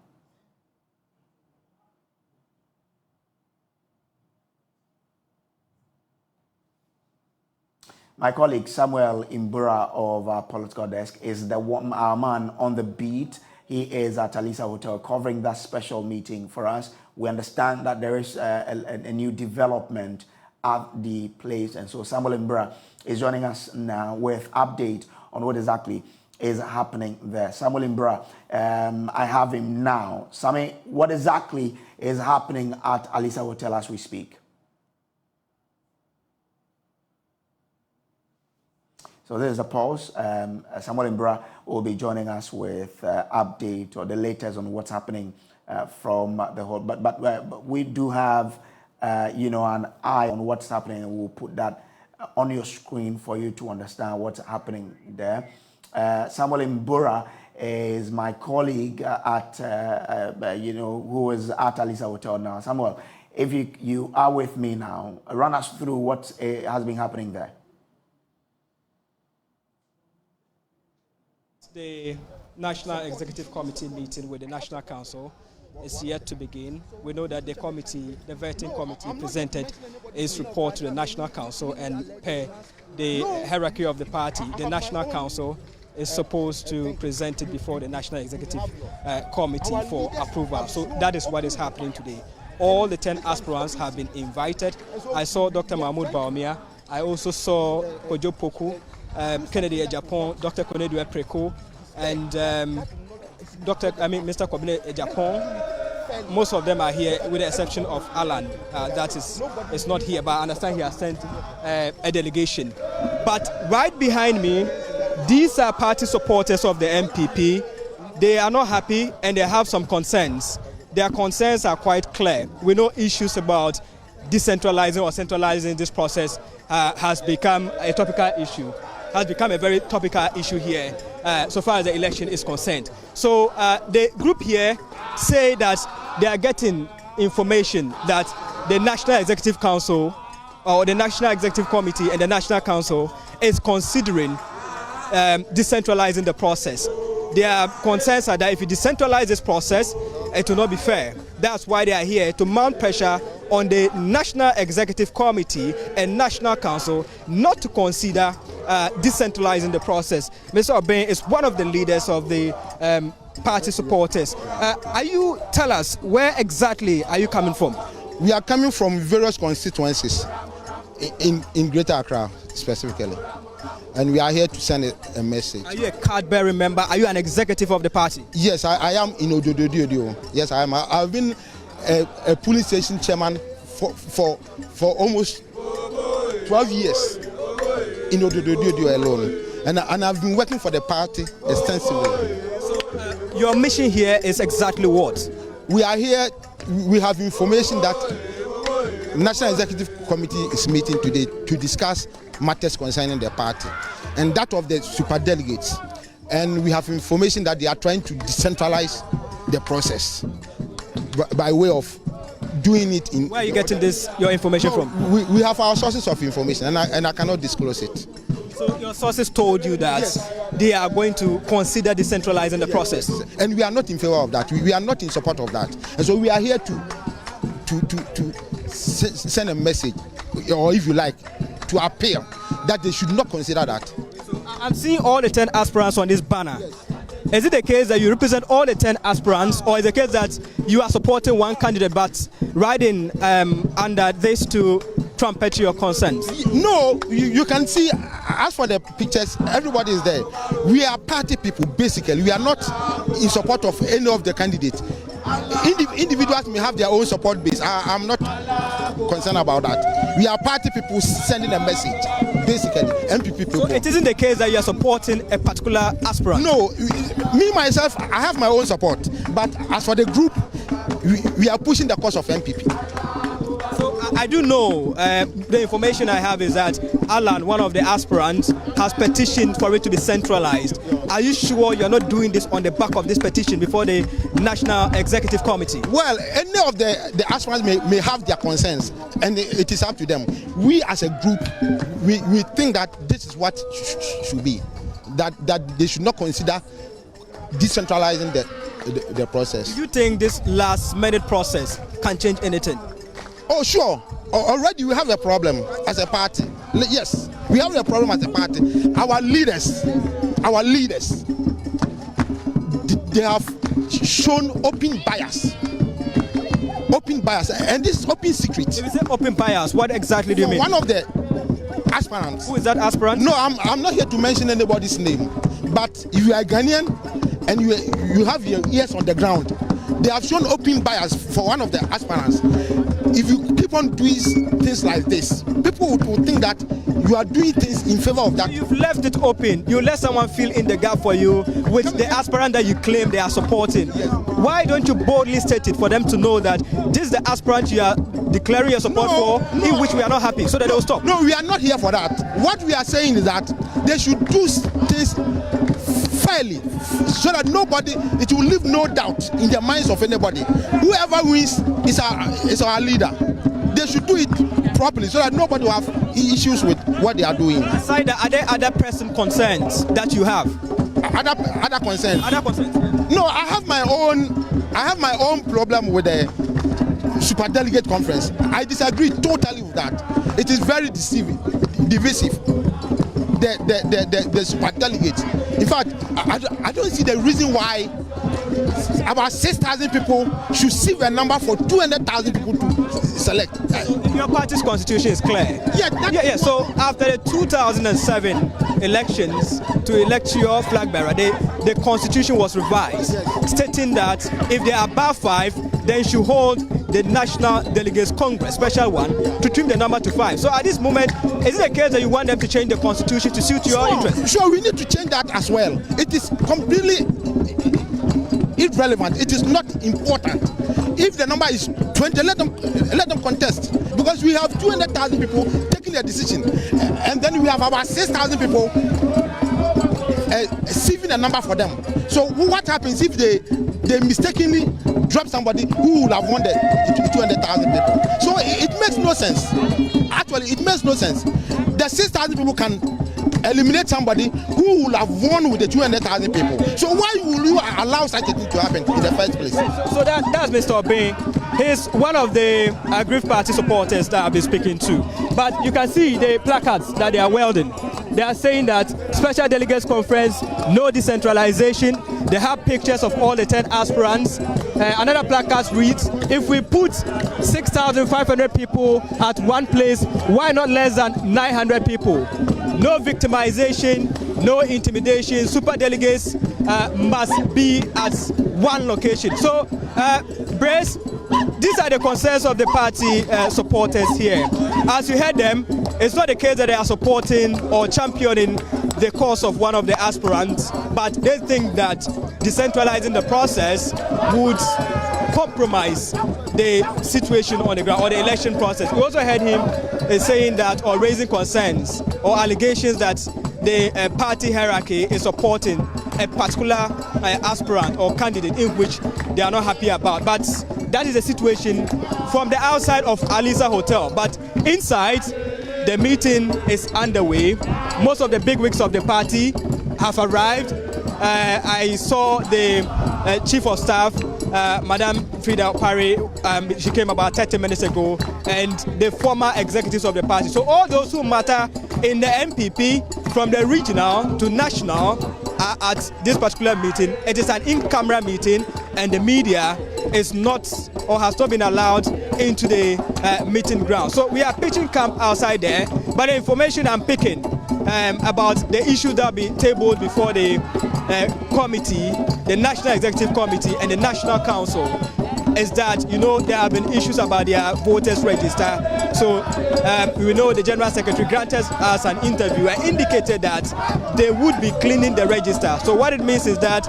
My colleague Samuel Imbura of our political desk is our man on the beat. He is at Alisa Hotel covering that special meeting for us. We understand that there is a new development at the place. And so Samuel Imbura is joining us now with update on what exactly is happening there. Samuel Imbura, I have him now. Sami, what exactly is happening at Alisa Hotel as we speak? So this is a pause. Samuel Mbura will be joining us with update or the latest on what's happening from the whole. But we do have, an eye on what's happening, and we'll put that on your screen for you to understand what's happening there. Samuel Mbura is my colleague at, who is at Alisa Hotel now. Samuel, if you are with me now, run us through what has been happening there. The National Executive Committee meeting with the National Council is yet to begin. We know that the vetting committee presented its report to the National Council, and per the hierarchy of the party, the National Council is supposed to present it before the National Executive Committee for approval. So that is what is happening today. All the 10 aspirants have been invited. I saw Dr. Mahmoud Baumia. I also saw Kojo Poku, Kennedy Ejapon, Dr. Konedu Epreko, and Mr. Kobine Ejapon. Most of them are here, with the exception of Alan. That is not here, but I understand he has sent a delegation. But right behind me, these are party supporters of the MPP. They are not happy and they have some concerns. Their concerns are quite clear. We know issues about decentralizing or centralizing this process has become a topical issue. Has become a very topical issue here so far as the election is concerned. So the group here say that they are getting information that the National Executive Council or the National Executive Committee and the National Council is considering decentralizing the process. Their concerns are that if you decentralize this process, it will not be fair. That's why they are here to mount pressure on the National Executive Committee and National Council not to consider decentralizing the process. Mr. Obeng is one of the leaders of the party supporters. Tell us, where exactly are you coming from? We are coming from various constituencies in Greater Accra specifically. And we are here to send a message. Are you a card-bearing member? Are you an executive of the party? Yes, I am in Odododio. Yes, I am. I've been a police station chairman for almost 12 years in Odododio alone. And I've been working for the party extensively. So your mission here is exactly what? We are here, we have information that National Executive Committee is meeting today to discuss matters concerning the party and that of the superdelegates. And we have information that they are trying to decentralize the process by way of doing it in... Where are you getting your information from? We have our sources of information and I cannot disclose it. So your sources told you that they are going to consider decentralizing the process? And we are not in favor of that. We are not in support of that. And so we are here to send a message, or if you like, to appeal that they should not consider that. So I'm seeing all the 10 aspirants on this banner. Yes. Is it the case that you represent all the 10 aspirants, or is it the case that you are supporting one candidate but riding under this to trumpet your concerns? No, you can see, as for the pictures, everybody is there. We are party people, basically. We are not in support of any of the candidates. Individuals may have their own support base. I'm not concerned about that. We are party people sending a message, basically, MPP people. So it isn't the case that you are supporting a particular aspirant? No, me myself, I have my own support. But as for the group, we are pushing the cause of MPP. So I do know, the information I have is that Alan, one of the aspirants, has petitioned for it to be centralized. Are you sure you're not doing this on the back of this petition before the National Executive Committee? Well, any of the aspirants may have their concerns, and it is up to them. We as a group, we think that this is what should be, that they should not consider decentralizing the process. Do you think this last-minute process can change anything? Oh, sure. Already we have a problem as a party. Yes, we have a problem as a party. Our leaders, they have shown open bias, and this is open secret. If you say open bias, what exactly do you mean? One of the aspirants. Who is that aspirant? No, I'm not here to mention anybody's name. But if you are Ghanaian and you have your ears on the ground, they have shown open bias for one of the aspirants. if you keep on doing things like this, people would think that you are doing things in favor of that. You've left it open. You let someone fill in the gap for you with the aspirant that you claim they are supporting. Yes. Why don't you boldly state it for them to know that this is the aspirant you are declaring your support for, in which we are not happy, so that they will stop? No, we are not here for that. What we are saying is that they should do things fairly, so that it will leave no doubt in the minds of anybody. Whoever wins is our leader. They should do it properly, so that nobody will have issues with what they are doing. Aside that, are there other pressing concerns that you have? Other concerns? Other concerns? No, I have my own problem with the superdelegate conference. I disagree totally with that. It is very divisive. The superdelegates. In fact, I don't see the reason why about 6,000 people should sieve a number for 200,000 people to select. Your party's constitution is clear. Yeah. So after the 2007 elections to elect your flag bearer, the constitution was revised, stating that if they are above 5, then should hold the National Delegates Congress, special one, to trim the number to 5. So at this moment, is it a case that you want them to change the constitution to suit your interests? Sure, we need to change that as well. It is completely irrelevant. It is not important. If the number is 20, let them contest, because we have 200,000 people taking a decision, and then we have about 6,000 people sieving a number for them. So what happens if they mistakenly drop somebody who will have won the 200,000 people? So it makes no sense. Actually, it makes no sense. The 6,000 people can eliminate somebody who will have won with the 200,000 people. So why will you allow such a thing to happen in the first place? So that's Mr. Obey. He's one of the aggrieved party supporters that I've been speaking to. But you can see the placards that they are wielding. They are saying that Special Delegates Conference, no decentralization. They have pictures of all the 10 aspirants. Another placard reads, if we put 6,500 people at one place, why not less than 900 people? No victimization, no intimidation. Super delegates must be at one location. So, Brace, these are the concerns of the party supporters here. As you heard them, it's not the case that they are supporting or championing the cause of one of the aspirants, but they think that decentralizing the process would compromise the situation on the ground or the election process. We also heard him saying that, or raising concerns or allegations that the party hierarchy is supporting a particular aspirant or candidate in which they are not happy about. But that is the situation from the outside of Alisa Hotel. But inside, the meeting is underway. Most of the bigwigs of the party have arrived. I saw the Chief of Staff, Madam Frida Parry, she came about 30 minutes ago, and the former executives of the party. So all those who matter in the MPP, from the regional to national, are at this particular meeting. It is an in-camera meeting, and the media is not or has not been allowed into the meeting ground. So we are pitching camp outside there, but the information I'm picking about the issues that will be tabled before the committee, the National Executive Committee and the National Council, is that, you know, there have been issues about their voters register. So we know the General Secretary granted us an interview and indicated that they would be cleaning the register. So what it means is that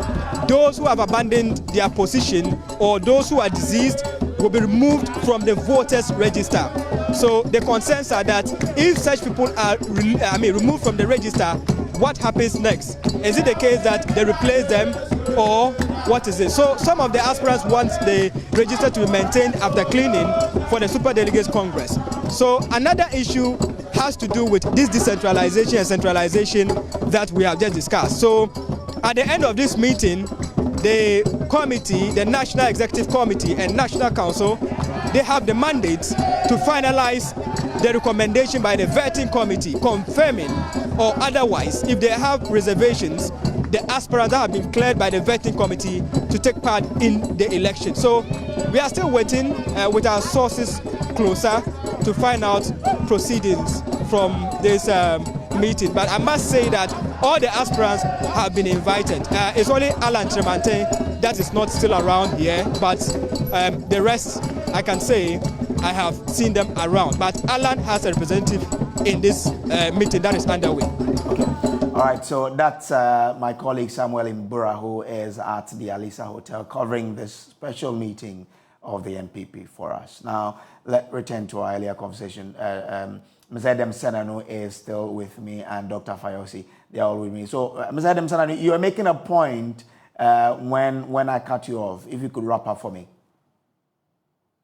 those who have abandoned their position or those who are deceased will be removed from the voters register. So the concerns are that if such people are removed from the register, what happens next? Is it the case that they replace them, or what is it? So some of the aspirants want the register to be maintained after cleaning for the Super Delegates Congress. So another issue has to do with this decentralization and centralization that we have just discussed. So at the end of this meeting, the committee, the National Executive Committee and National Council, they have the mandate to finalize the recommendation by the vetting committee, confirming or otherwise, if they have reservations, the aspirants that have been cleared by the vetting committee to take part in the election. So we are still waiting with our sources closer to find out proceedings from this meeting. But I must say that all the aspirants have been invited. It's only Alan Tremante that is not still around here, but the rest, I can say, I have seen them around. But Alan has a representative in this meeting that is underway. Okay. All right, so that's my colleague Samuel Imbura, who is at the Alisa Hotel covering this special meeting of the NPP for us. Now, let's return to our earlier conversation. Ms. Edem Senanu is still with me, and Dr. Fayosi, they are all with me. So, Ms. Edem Senanu, you are making a point when I cut you off. If you could wrap up for me.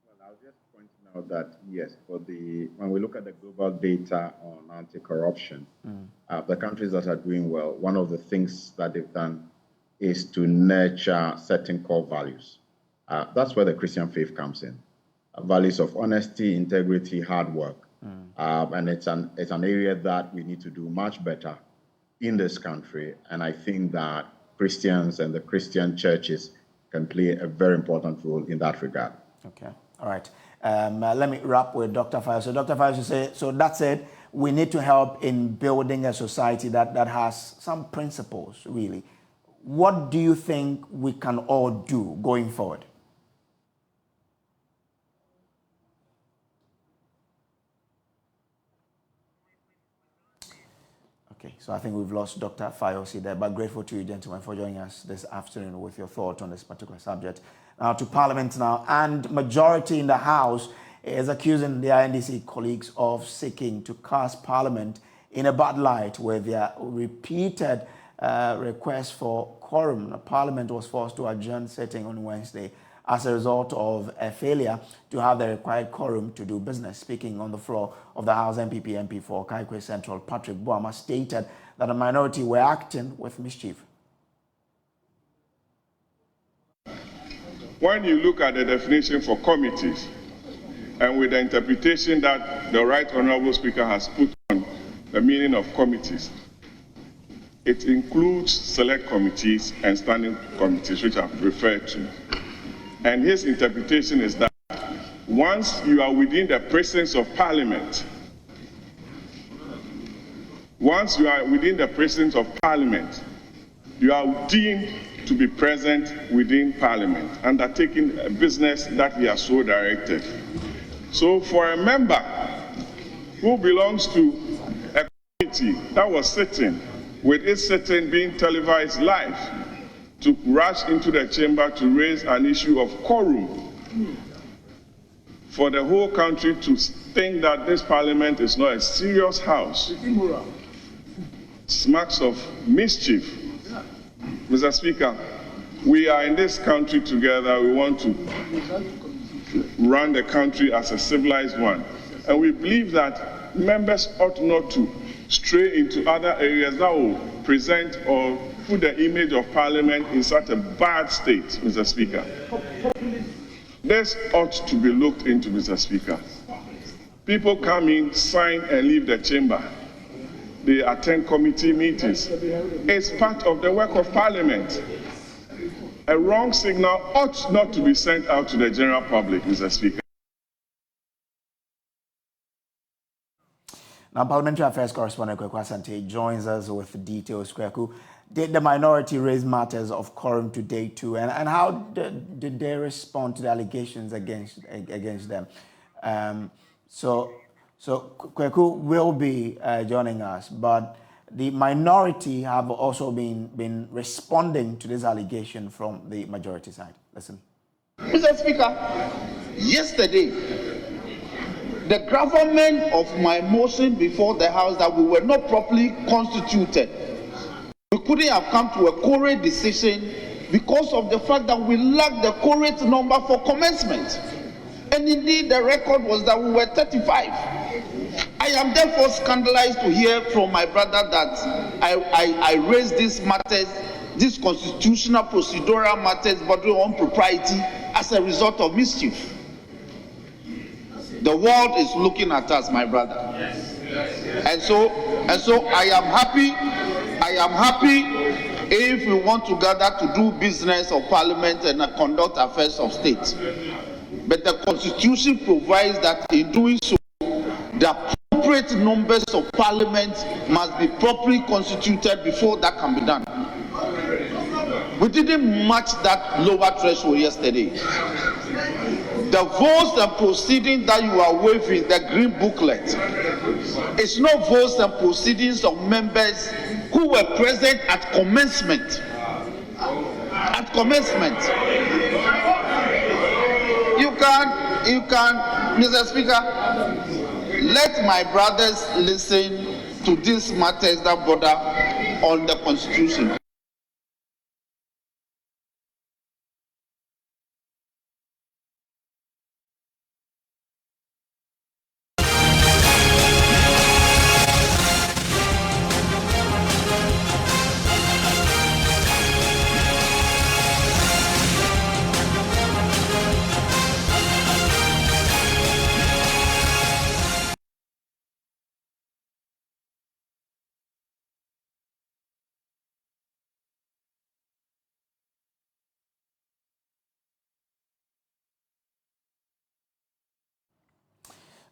Well, I'll just point out that, yes, when we look at the global data on anti-corruption, the countries that are doing well, one of the things that they've done is to nurture certain core values. That's where the Christian faith comes in. Values of honesty, integrity, hard work. And it's an area that we need to do much better in this country. And I think that Christians and the Christian churches can play a very important role in that regard. Okay, all right. Let me wrap with Dr. Fayosi. So Dr. Fayosi said, so that's it. We need to help in building a society that has some principles, really. What do you think we can all do going forward? Okay, so I think we've lost Dr. Fayosi there, but grateful to you, gentlemen, for joining us this afternoon with your thoughts on this particular subject. Now to Parliament now, and majority in the House is accusing their NDC colleagues of seeking to cast Parliament in a bad light with their repeated requests for quorum. Parliament was forced to adjourn sitting on Wednesday as a result of a failure to have the required quorum to do business. Speaking on the floor of the House, NPP MP for Kaikwe Central, Patrick Boama, stated that the minority were acting with mischief. When you look at the definition for committees, and with the interpretation that the Right Honourable Speaker has put on the meaning of committees, it includes select committees and standing committees, which I've referred to. And his interpretation is that once you are within the presence of Parliament, you are deemed to be present within Parliament, undertaking a business that he has so directed. So for a member who belongs to a committee that was sitting, with its sitting being televised live, to rush into the chamber to raise an issue of quorum, for the whole country to think that this Parliament is not a serious house, smacks of mischief. Mr. Speaker, we are in this country together. We want to run the country as a civilized one. And we believe that members ought not to stray into other areas that will present or put the image of Parliament in such a bad state, Mr. Speaker. This ought to be looked into, Mr. Speaker. People come in, sign, and leave the chamber. They attend committee meetings. It's part of the work of Parliament. A wrong signal ought not to be sent out to the general public, Mr. Speaker. Now, Parliamentary Affairs Correspondent Kweku Asante joins us with details. Kweku, did the minority raise matters of quorum to day two, and how did they respond to the allegations against them? So Kweku will be joining us, but the minority have also been responding to this allegation from the majority side. Listen. Mr. Speaker, yesterday, the gravamen of my motion before the House that we were not properly constituted, we couldn't have come to a correct decision because of the fact that we lacked the correct number for commencement. And indeed, the record was that we were 35. I am therefore scandalized to hear from my brother that I raised these matters, these constitutional procedural matters bordering on propriety as a result of mischief. The world is looking at us, my brother. And so I am happy if we want to gather to do business of Parliament and conduct affairs of state. But the Constitution provides that in doing so, the appropriate numbers of Parliament must be properly constituted before that can be done. We didn't match that lower threshold yesterday. The votes and proceedings that you are waiving, the green booklet, it's not votes and proceedings of members who were present at commencement. At commencement. You can, Mr. Speaker, let my brothers listen to these matters that border on the Constitution.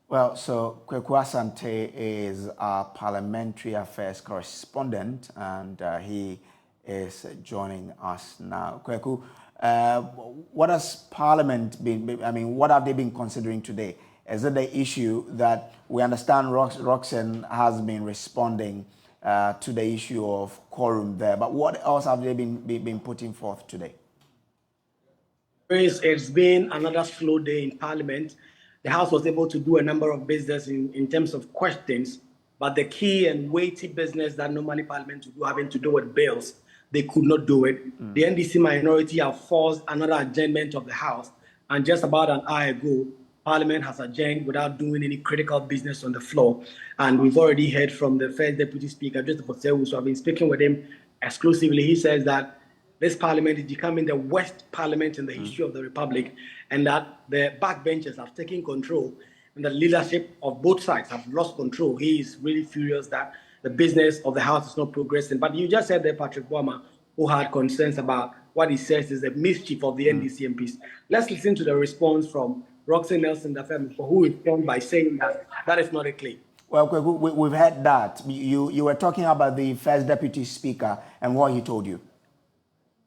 Well, so Kweku Asante is our parliamentary affairs correspondent, and he is joining us now. Kweku, what has Parliament been, I mean, what have they been considering today? Is it the issue that we understand Roxanne has been responding to the issue of quorum there, but what else have they been putting forth today? It's been another slow day in Parliament. The House was able to do a number of business in terms of questions, but the key and weighty business that normally Parliament would do, having to do with bills, they could not do it. The NDC minority have forced another adjournment of the House, and just about an hour ago, Parliament has adjourned without doing any critical business on the floor. And we've already heard from the first Deputy Speaker, Joseph Osei, so I've been speaking with him exclusively. He says that this Parliament is becoming the worst Parliament in the history of the Republic, and that the backbenchers have taken control and the leadership of both sides have lost control. He is really furious that the business of the House is not progressing. But you just said that Patrick Boama, who had concerns about what he says is the mischief of the NDC MPs. Let's listen to the response from Roxanne Nelson Dafemi, who responded by saying that that is not a claim. Well, we've heard that. You were talking about the first Deputy Speaker and what he told you.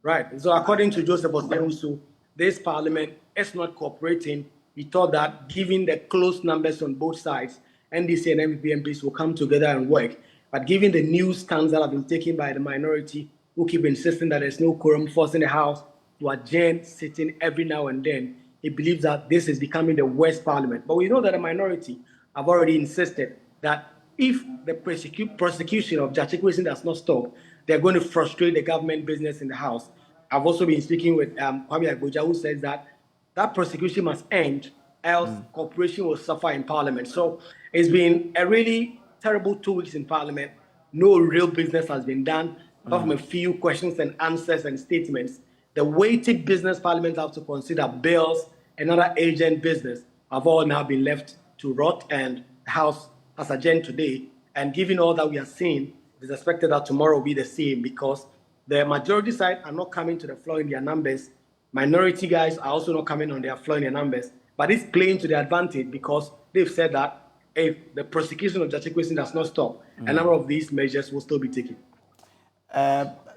Right. So according to Joseph Osei, this Parliament is not cooperating. He thought that given the close numbers on both sides, NDC and MPP MPs will come together and work. But given the new stance that have been taken by the minority, who keep insisting that there's no quorum, forcing the House to adjourn sitting every now and then, he believes that this is becoming the worst Parliament. But we know that the minority have already insisted that if the prosecution of Judge Ekwesi does not stop, they're going to frustrate the government business in the House. I've also been speaking with Kwame Agboja, who says that that prosecution must end, else cooperation will suffer in Parliament. So it's been a really terrible 2 weeks in Parliament. No real business has been done, apart from a few questions and answers and statements. The weighty business Parliament have to consider, bills and other agent business, have all now been left to rot, and the House has adjourned today. And given all that we are seeing, it's expected that tomorrow will be the same, because the majority side are not coming to the floor in their numbers. Minority guys are also not coming on their floor in their numbers. But it's playing to their advantage, because they've said that if the prosecution of Judge Ekwesi does not stop, a number of these measures will still be taken.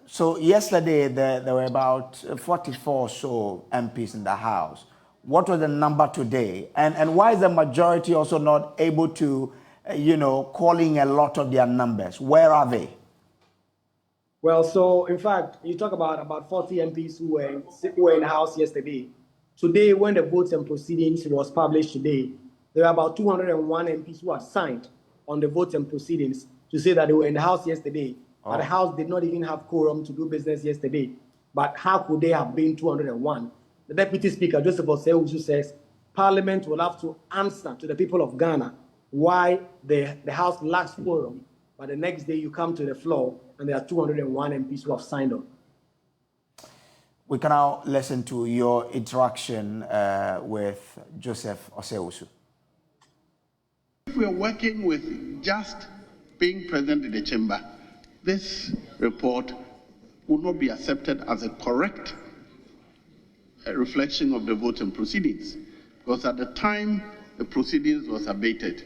So yesterday there were about 44 or so MPs in the House. What was the number today? And why is the majority also not able to, calling a lot of their numbers? Where are they? Well, so in fact, you talk about 40 MPs who were in the House yesterday. Today, when the votes and proceedings was published today, there are about 201 MPs who have signed on the votes and proceedings to say that they were in the House yesterday. But the House did not even have quorum to do business yesterday. But how could they have been 201? The Deputy Speaker, Joseph Osei, says Parliament will have to answer to the people of Ghana why the House lacks quorum. But the next day you come to the floor and there are 201 MPs who have signed on. We can now listen to your interaction with Joseph Osei. If we're working with just being present in the chamber, this report would not be accepted as a correct reflection of the vote and proceedings. Because at the time the proceedings was abated,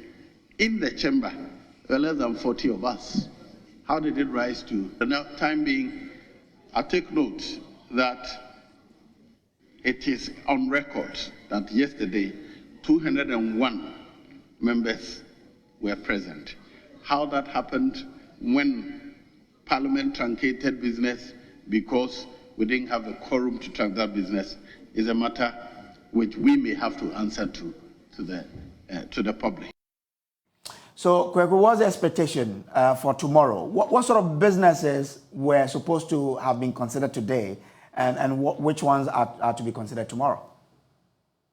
in the chamber, there were less than 40 of us. How did it rise to? The time being, I take note that it is on record that yesterday 201 members were present. How that happened when Parliament truncated business because we didn't have a quorum to transact business is a matter which we may have to answer to the public. So, Kweku, what's the expectation for tomorrow? What sort of businesses were supposed to have been considered today, and which ones are to be considered tomorrow?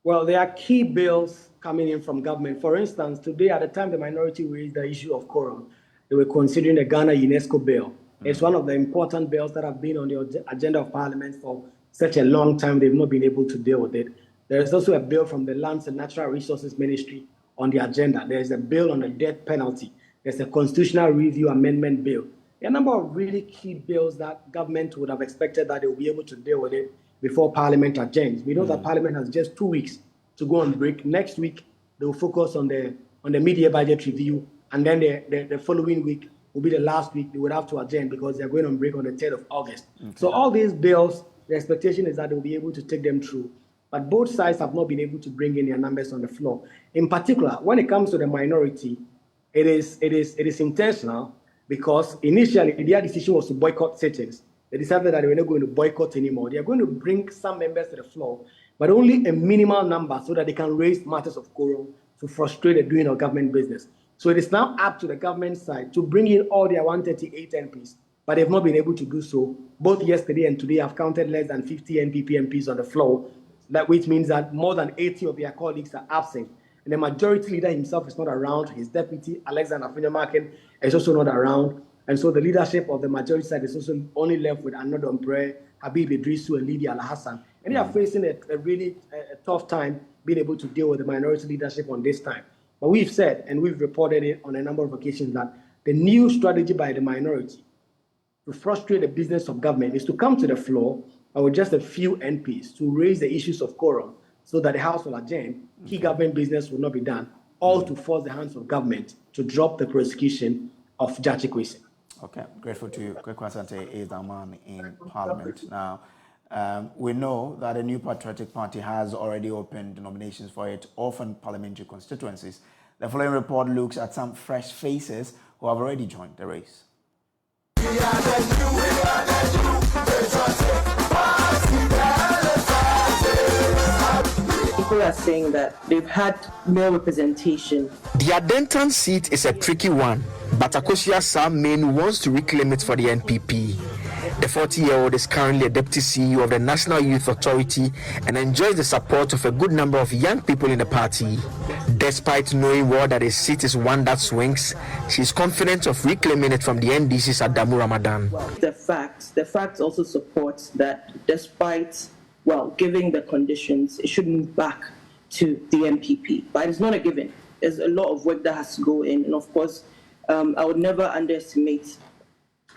Well, there are key bills coming in from government. For instance, today, at the time the minority raised the issue of quorum, they were considering the Ghana UNESCO bill. It's one of the important bills that have been on the agenda of Parliament for such a long time. They've not been able to deal with it. There is also a bill from the Lands and Natural Resources Ministry on the agenda. There's a bill on the death penalty. There's a constitutional review amendment bill. There are a number of really key bills that government would have expected that they will be able to deal with it before Parliament adjourns. We know that Parliament has just 2 weeks to go on break. Next week, they will focus on the mid-year budget review, and then the following week will be the last week they would have to adjourn because they're going on break on the 3rd of August. Okay. So all these bills, the expectation is that they'll be able to take them through. But both sides have not been able to bring in their numbers on the floor. In particular, when it comes to the minority, it is intentional because initially their decision was to boycott sittings. They decided that they were not going to boycott anymore. They are going to bring some members to the floor, but only a minimal number so that they can raise matters of quorum to frustrate the doing of government business. So it is now up to the government side to bring in all their 138 MPs, but they've not been able to do so. Both yesterday and today have counted less than 50 NPP MPs on the floor. That which means that more than 80 of their colleagues are absent. And the majority leader himself is not around. His deputy, Alexander Finyomakin, is also not around. And so the leadership of the majority side is also only left with Arnaud Dompré, Habib Idrisu, and Lydia Al-Hassan. And they are facing a really tough time being able to deal with the minority leadership on this time. But we've said, and we've reported it on a number of occasions, that the new strategy by the minority to frustrate the business of government is to come to the floor with just a few MPs to raise the issues of quorum so that the House will adjourn, key government business will not be done, all to force the hands of government to drop the prosecution of Judge Ikwesi. Okay, grateful to you. Kweku Asante is the man in Parliament. Now, we know that a new patriotic party has already opened nominations for its orphan parliamentary constituencies. The following report looks at some fresh faces who have already joined the race. People are saying that they've had more representation. The Adentan seat is a tricky one, but Akosia Sam Main wants to reclaim it for the NPP. The 40-year-old is currently a deputy CEO of the National Youth Authority and enjoys the support of a good number of young people in the party. Despite knowing well that his seat is one that swings, she's confident of reclaiming it from the NDC's Adamu Ramadan. The facts also support that despite, giving the conditions, it should move back to the NPP. But it's not a given. There's a lot of work that has to go in. And of course, I would never underestimate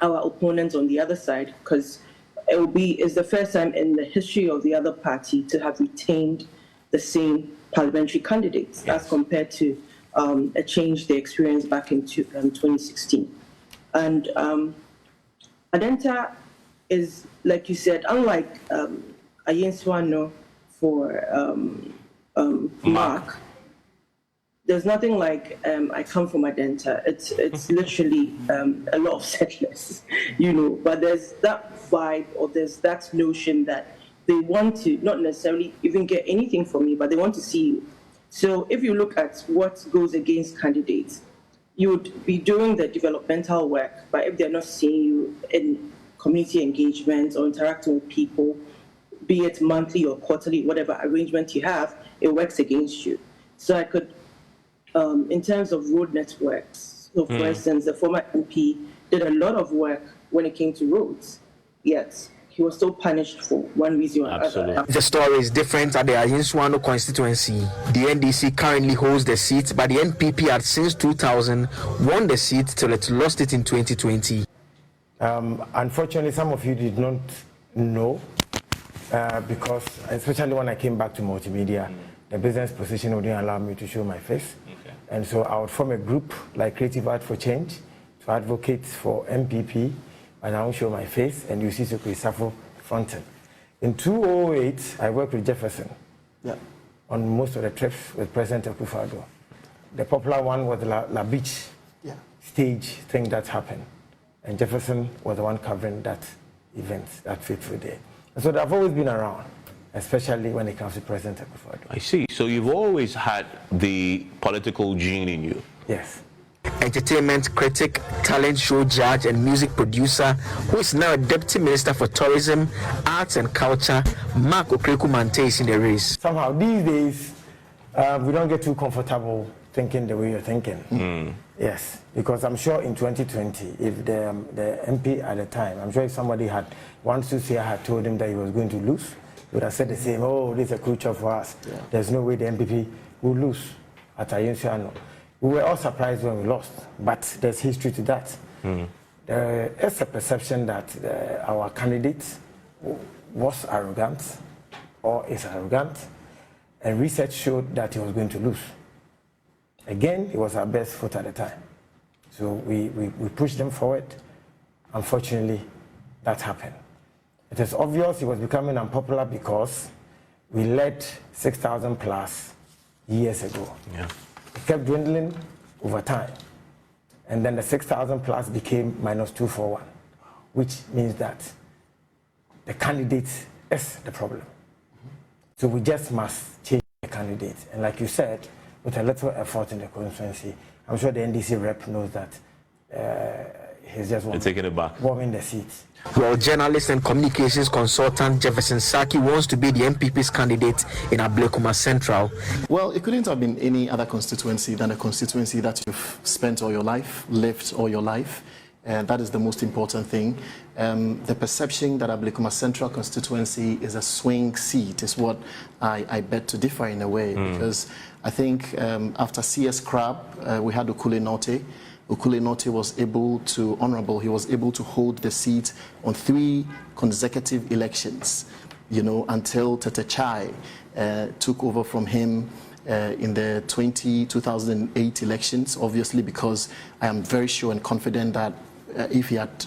our opponents on the other side, because it's the first time in the history of the other party to have retained the same parliamentary candidates as compared to a change they experienced back in 2016. And Adenta is, like you said, unlike Ayenswano for Mark. There's nothing like I come from Adenta. It's literally a lot of settlers, but there's that vibe, or there's that notion that they want to not necessarily even get anything from you, but they want to see you. So if you look at what goes against candidates, you would be doing the developmental work, but if they're not seeing you in community engagement or interacting with people, be it monthly or quarterly, whatever arrangement you have, it works against you. So I could, in terms of road networks, so for instance, the former MP did a lot of work when it came to roads, yet he was still punished for one reason or another. The story is different at the Ayinswano constituency. The NDC currently holds the seat, but the NPP had since 2000 won the seat till it lost it in 2020. Unfortunately, some of you did not know, because especially when I came back to multimedia, the business position wouldn't allow me to show my face. Okay. And so I would form a group like Creative Art for Change to advocate for MPP, and I won't show my face, and you see Sukri Safo fronted. In 2008, I worked with Jefferson on most of the trips with President Akufo-Addo. The popular one was the La Beach stage thing that happened. And Jefferson was the one covering that event, that fateful day. And so they've always been around, especially when it comes to President Akufo-Addo. I see. So you've always had the political gene in you. Yes. Entertainment critic, talent show judge, and music producer, who is now a deputy minister for tourism, arts and culture, Mark Okreku-Mante is in the race. Somehow these days, we don't get too comfortable thinking the way you're thinking. Yes, because I'm sure in 2020, if the MP at the time, I'm sure if somebody had, once Susia had told him that he was going to lose, he would have said the same, oh, this is a crucial for us. There's no way the MPP will lose at Ayensuano. We were all surprised when we lost, but there's history to that. There is a perception that our candidate was arrogant or is arrogant, and research showed that he was going to lose. Again, it was our best foot at the time. So we pushed them forward. Unfortunately, that happened. It is obvious he was becoming unpopular because we led 6,000 plus years ago. It kept dwindling over time. And then the 6,000 plus became -241, which means that the candidate is the problem. So we just must change the candidate. And like you said, with a little effort in the constituency, I'm sure the NDC rep knows that he's just warming the seats. Well, journalist and communications consultant Jefferson Saki wants to be the MPP's candidate in Ablekuma Central. Well, it couldn't have been any other constituency than a constituency that you've spent all your life, lived all your life. And that is the most important thing. The perception that Ablekuma Central constituency is a swing seat is what I beg to differ in a way, because I think after CS Crab, we had Ukule Norte. Ukule Norte was able to, he was able to hold the seat on 3 consecutive elections, until Tete Chai took over from him in the 2008 elections, obviously, because I am very sure and confident that if he had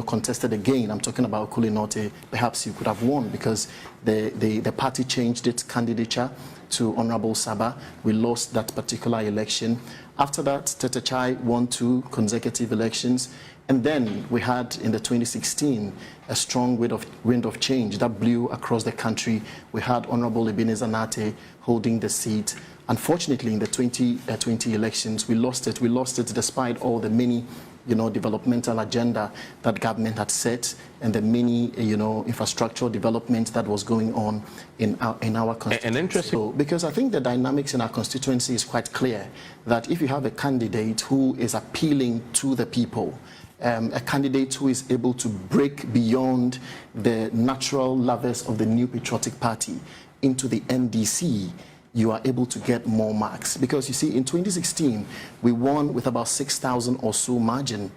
contested again, I'm talking about Ukule Norte, perhaps he could have won, because the party changed its candidature to Honorable Saba. We lost that particular election. After that, Tete Chai won 2 consecutive elections. And then we had, in the 2016, a strong wind of change that blew across the country. We had Honorable Ebenezer Nate holding the seat. Unfortunately, in the 2020 elections, we lost it. We lost it despite all the many developmental agenda that government had set and the many, infrastructural development that was going on in our constituency. And interesting. Because I think the dynamics in our constituency is quite clear, that if you have a candidate who is appealing to the people, a candidate who is able to break beyond the natural lovers of the New Patriotic Party into the NDC, you are able to get more marks. Because you see, in 2016, we won with about 6,000 or so margin.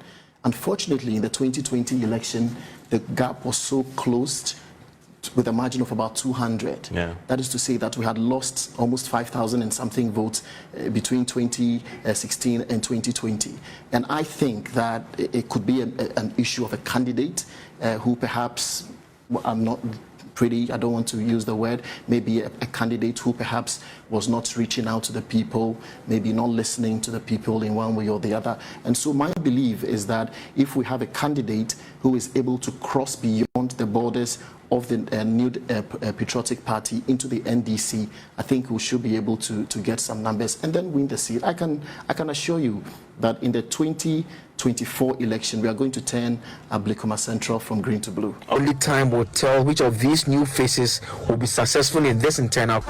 Unfortunately, in the 2020 election, the gap was so closed with a margin of about 200. That is to say that we had lost almost 5,000 and something votes between 2016 and 2020. And I think that it could be an issue of a candidate who perhaps, I'm not pretty, I don't want to use the word, maybe a candidate who perhaps was not reaching out to the people, maybe not listening to the people in one way or the other. And so my belief is that if we have a candidate who is able to cross beyond the borders of the New Patriotic Party into the NDC, I think we should be able to get some numbers and then win the seat. I can assure you that in the 2024 election, we are going to turn Ablekuma Central from green to blue. Only time will tell which of these new faces will be successful in this internal.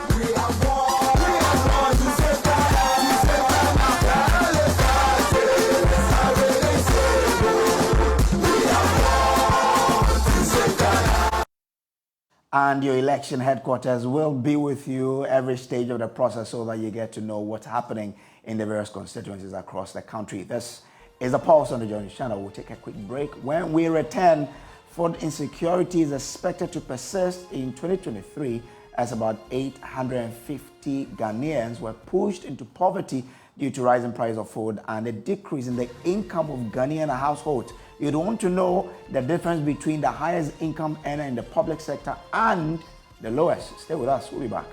And your election headquarters will be with you every stage of the process so that you get to know what's happening in the various constituencies across the country. This is the Pulse on the Journey channel. We'll take a quick break. When we return, food insecurity is expected to persist in 2023 as about 850 Ghanaians were pushed into poverty due to rising price of food and a decrease in the income of Ghanaian households. You'd want to know the difference between the highest income earner in the public sector and the lowest. Stay with us. We'll be back.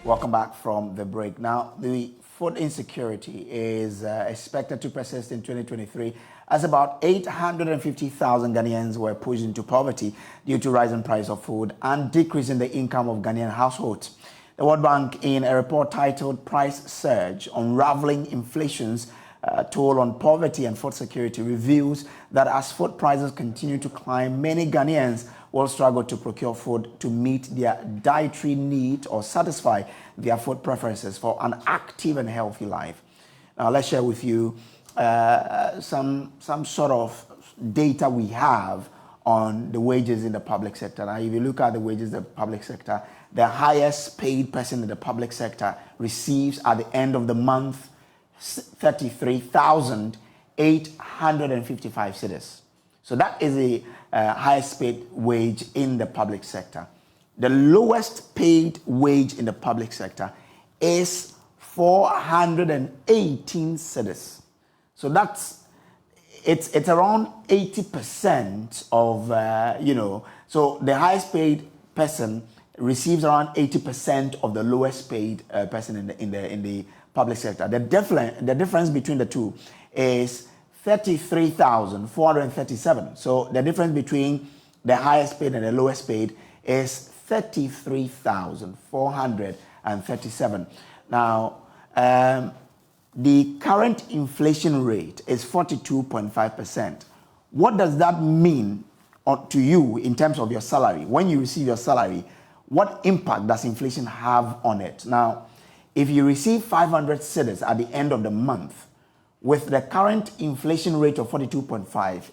Welcome back from the break. Now, the food insecurity is expected to persist in 2023 as about 850,000 Ghanaians were pushed into poverty due to rising price of food and decrease in the income of Ghanaian households. The World Bank, in a report titled Price Surge, Unraveling Inflation's Toll on Poverty and Food Security, reveals that as food prices continue to climb, many Ghanaians will struggle to procure food to meet their dietary need or satisfy their food preferences for an active and healthy life. Now, let's share with you some sort of data we have on the wages in the public sector. Now, if you look at the wages in the public sector, the highest paid person in the public sector receives at the end of the month 33,855 cedis. So that is the highest paid wage in the public sector. The lowest paid wage in the public sector is 418 cedis. So it's around 80% of So the highest paid person receives around 80% of the lowest paid person in the public sector. The difference between the two is 33,437. So the difference between the highest paid and the lowest paid is 33,437. Now, the current inflation rate is 42.5%. What does that mean to you in terms of your salary? When you receive your salary, what impact does inflation have on it? Now, if you receive 500 cedis at the end of the month, with the current inflation rate of 42.5,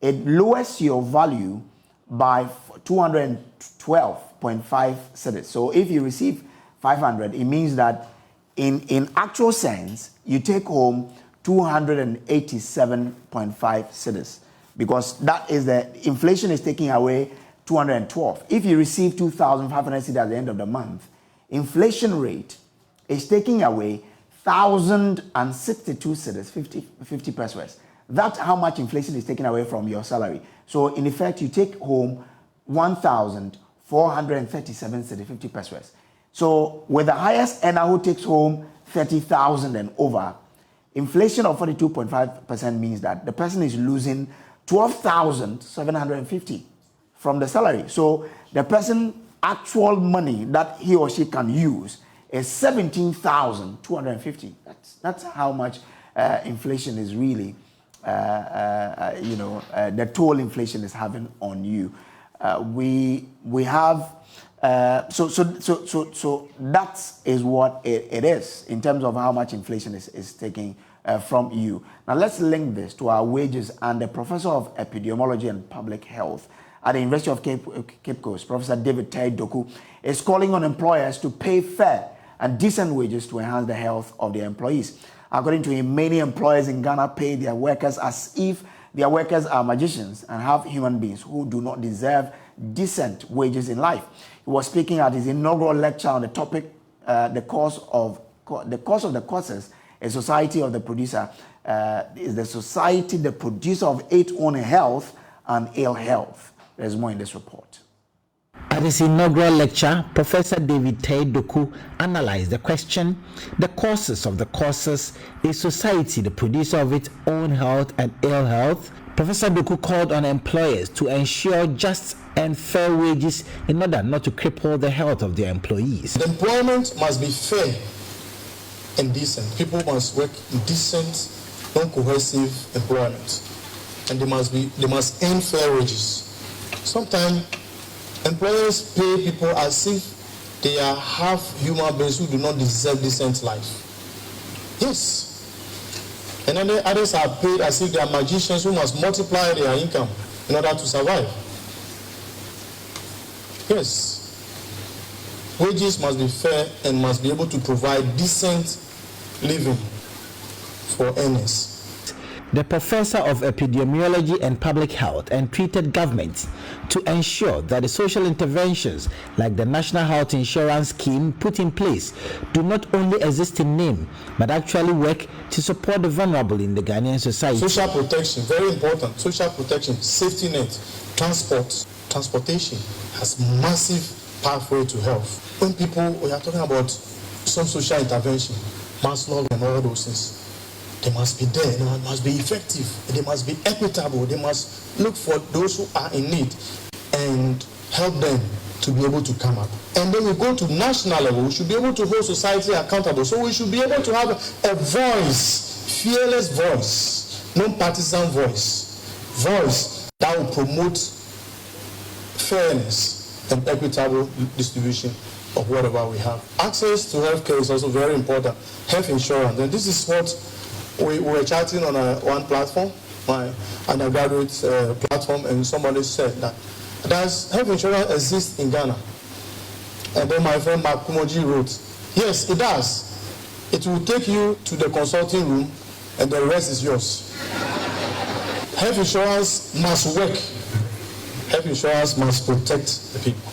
it lowers your value by 212.5 cedis. So if you receive 500, it means that in actual sense, you take home 287.5 cedis, because that is the inflation is taking away 212. If you receive 2,500 cedis at the end of the month, inflation rate is taking away 1,062 cedis, 50 pesos. That's how much inflation is taken away from your salary. So in effect, you take home 1,437 cedis, 50 pesos. So with the highest earner who takes home 30,000 and over, inflation of 42.5% means that the person is losing 12,750 from the salary. So the person actual money that he or she can use is 17,250. That's how much inflation is really, the toll inflation is having on you. We have so that is what it is in terms of how much inflation is taking from you. Now let's link this to our wages, and the professor of epidemiology and public health at the University of Cape Coast, Professor David Doku, is calling on employers to pay fair and decent wages to enhance the health of their employees. According to him, many employers in Ghana pay their workers as if their workers are magicians and have human beings who do not deserve decent wages in life. He was speaking at his inaugural lecture on the topic, the cause of the causes, a society of the producer, is the society the producer of its own health and ill health. There's more in this report. At his inaugural lecture, Professor David Doku analyzed the question, the causes of the causes, is society the producer of its own health and ill health? Professor Doku called on employers to ensure just and fair wages in order not to cripple the health of their employees. The employment must be fair and decent. People must work in decent, non-coercive employment, and they must earn fair wages. Sometimes employers pay people as if they are half human beings who do not deserve decent life. Yes. And then others are paid as if they are magicians who must multiply their income in order to survive. Yes. Wages must be fair and must be able to provide decent living for earners. the professor of epidemiology and public health entreated governments to ensure that the social interventions like the National Health Insurance Scheme put in place do not only exist in name but actually work to support the vulnerable in the Ghanaian society. Social protection, very important. Social protection, safety net, transportation has massive pathway to health. When we are talking about some social intervention, mass law and all those things, they must be there, they must be effective, they must be equitable, they must look for those who are in need and help them to be able to come up. And then we go to national level, we should be able to hold society accountable. So we should be able to have a voice, fearless voice, non-partisan voice that will promote fairness and equitable distribution of whatever we have. Access to healthcare is also very important. Health insurance, and this is what we were chatting on one platform, my undergraduate platform, and somebody said that does health insurance exist in Ghana? And then my friend Mark Kumoji wrote, yes, it does. It will take you to the consulting room and the rest is yours. Health insurance must work. Health insurance must protect the people.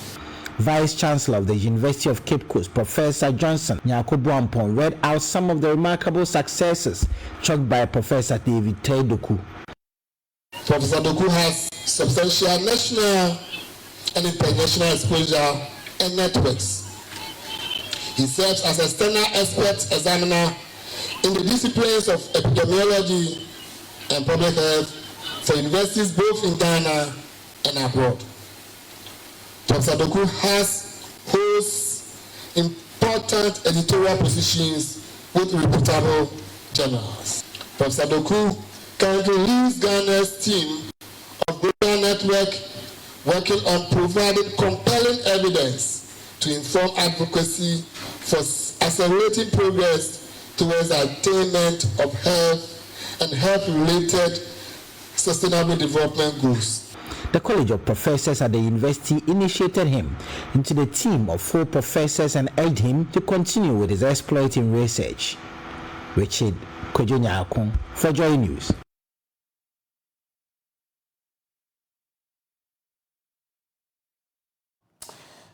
Vice Chancellor of the University of Cape Coast, Professor Johnson Nyakobuampon, read out some of the remarkable successes chalked by Professor David Tay Doku. Professor Doku has substantial national and international exposure and networks. He serves as external expert examiner in the disciplines of epidemiology and public health for universities both in Ghana and abroad. Professor Doku holds important editorial positions with reputable journals. Professor Doku currently leads Ghana's team of global network working on providing compelling evidence to inform advocacy for accelerating progress towards the attainment of health and health-related sustainable development goals. The College of Professors at the university initiated him into the team of 4 professors and urged him to continue with his exploit in research. Richard Kojonya for Joy News.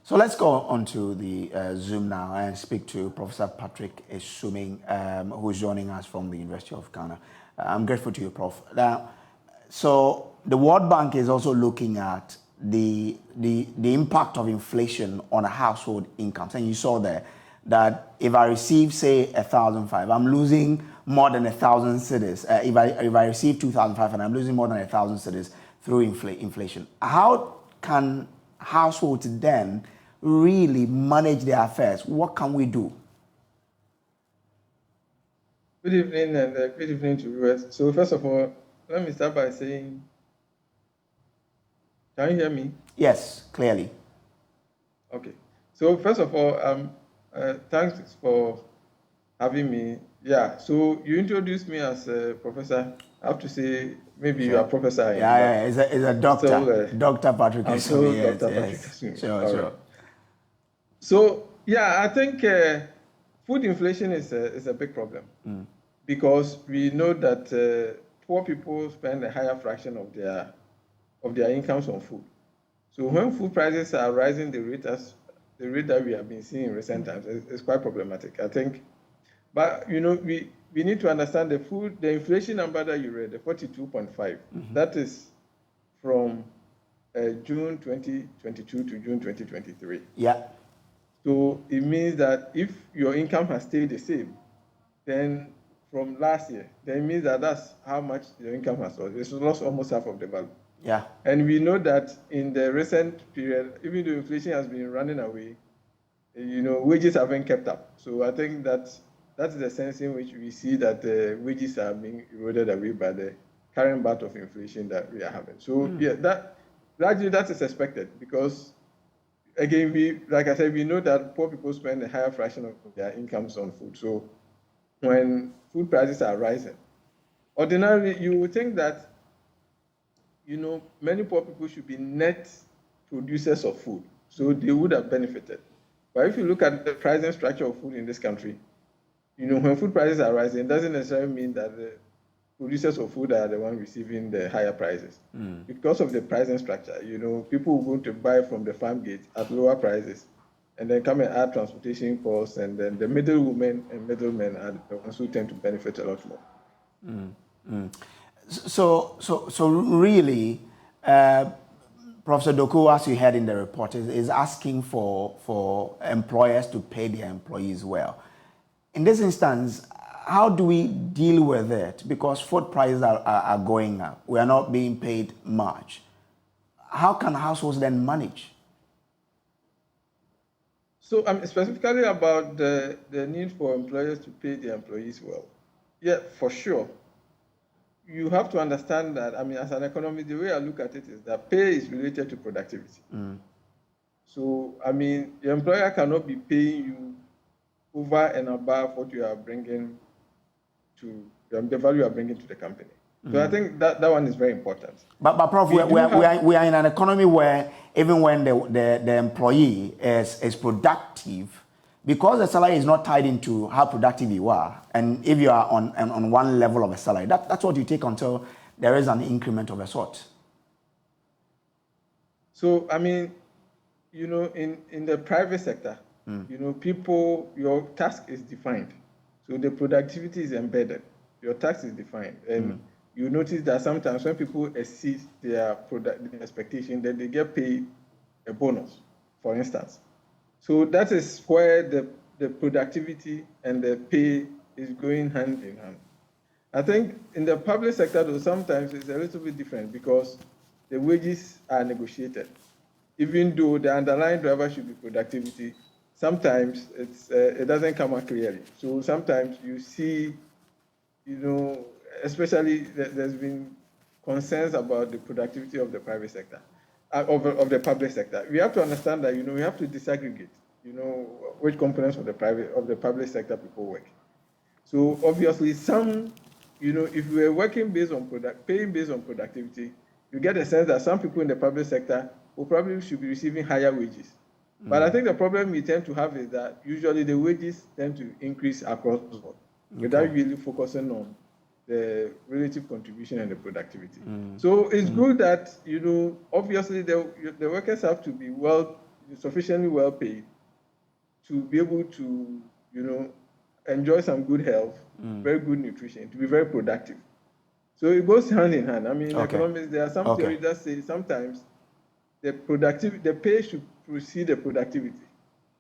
So let's go on to the Zoom now and speak to Professor Patrick Esuming, who is joining us from the University of Ghana. I'm grateful to you, Prof. Now, so the World Bank is also looking at the impact of inflation on a household incomes. And you saw there that if I receive, say, 1,500, I'm losing more than 1,000 cedis. If I receive 2,500, I'm losing more than 1,000 cedis through inflation. How can households then really manage their affairs? What can we do? Good evening and good evening to viewers. So first of all, let me start by saying, can you hear me? Yes, clearly. Okay. So first of all, thanks for having me. Yeah, so you introduced me as a professor. I have to say, maybe you are professor. Yeah, it's a doctor. So, Dr. Patrick Esuming. Dr. Patrick Esuming. Sure. Right. So, yeah, I think food inflation is a big problem because we know that poor people spend a higher fraction of their incomes on food. So when food prices are rising, the rate that we have been seeing in recent times is quite problematic, I think. But we need to understand the inflation number that you read, the 42.5. That is from June 2022 to June 2023. Yeah. So it means that if your income has stayed the same, then from last year, then it means that that's how much your income has lost. It's lost almost half of the value. Yeah. And we know that in the recent period, even though inflation has been running away, wages haven't kept up. So I think that's the sense in which we see that the wages are being eroded away by the current bout of inflation that we are having. So yeah, that is expected because, again, like I said, we know that poor people spend a higher fraction of their incomes on food. So when food prices are rising, ordinarily you would think that many poor people should be net producers of food, so they would have benefited. But if you look at the pricing structure of food in this country, when food prices are rising, it doesn't necessarily mean that the producers of food are the ones receiving the higher prices. Because of the pricing structure, people will go to buy from the farm gate at lower prices and then come and add transportation costs, and then the middlewomen and middlemen are the ones who tend to benefit a lot more. So really, Professor Doku, as you heard in the report, is asking for employers to pay their employees well. In this instance, how do we deal with it? Because food prices are going up. We are not being paid much. How can households then manage? So specifically about the need for employers to pay their employees well. Yeah, for sure. You have to understand that, as an economist, the way I look at it is that pay is related to productivity. So, your employer cannot be paying you over and above what you are bringing to the value you are bringing to the company. So I think that one is very important. But Prof, we are in an economy where even when the employee is productive, because the salary is not tied into how productive you are, and if you are on one level of a salary, that's what you take until there is an increment of a sort. So, in the private sector, your task is defined. So the productivity is embedded. Your task is defined. And you notice that sometimes when people exceed their expectation, then they get paid a bonus, for instance. So that is where the productivity and the pay is going hand in hand. I think in the public sector, though, sometimes it's a little bit different because the wages are negotiated. Even though the underlying driver should be productivity, sometimes it doesn't come out clearly. So sometimes you see, especially there's been concerns about the productivity of the private sector, of the public sector. We have to understand that, we have to disaggregate, which components of the public sector people work. So obviously some, if we are working based on paying based on productivity, you get a sense that some people in the public sector will probably should be receiving higher wages. But I think the problem we tend to have is that usually the wages tend to increase across the board without really focusing on the relative contribution and the productivity. So it's good that, obviously the workers have to be sufficiently well paid to be able to, enjoy some good health, very good nutrition, to be very productive. So it goes hand in hand. In economics, there are some theories that say sometimes the pay should precede the productivity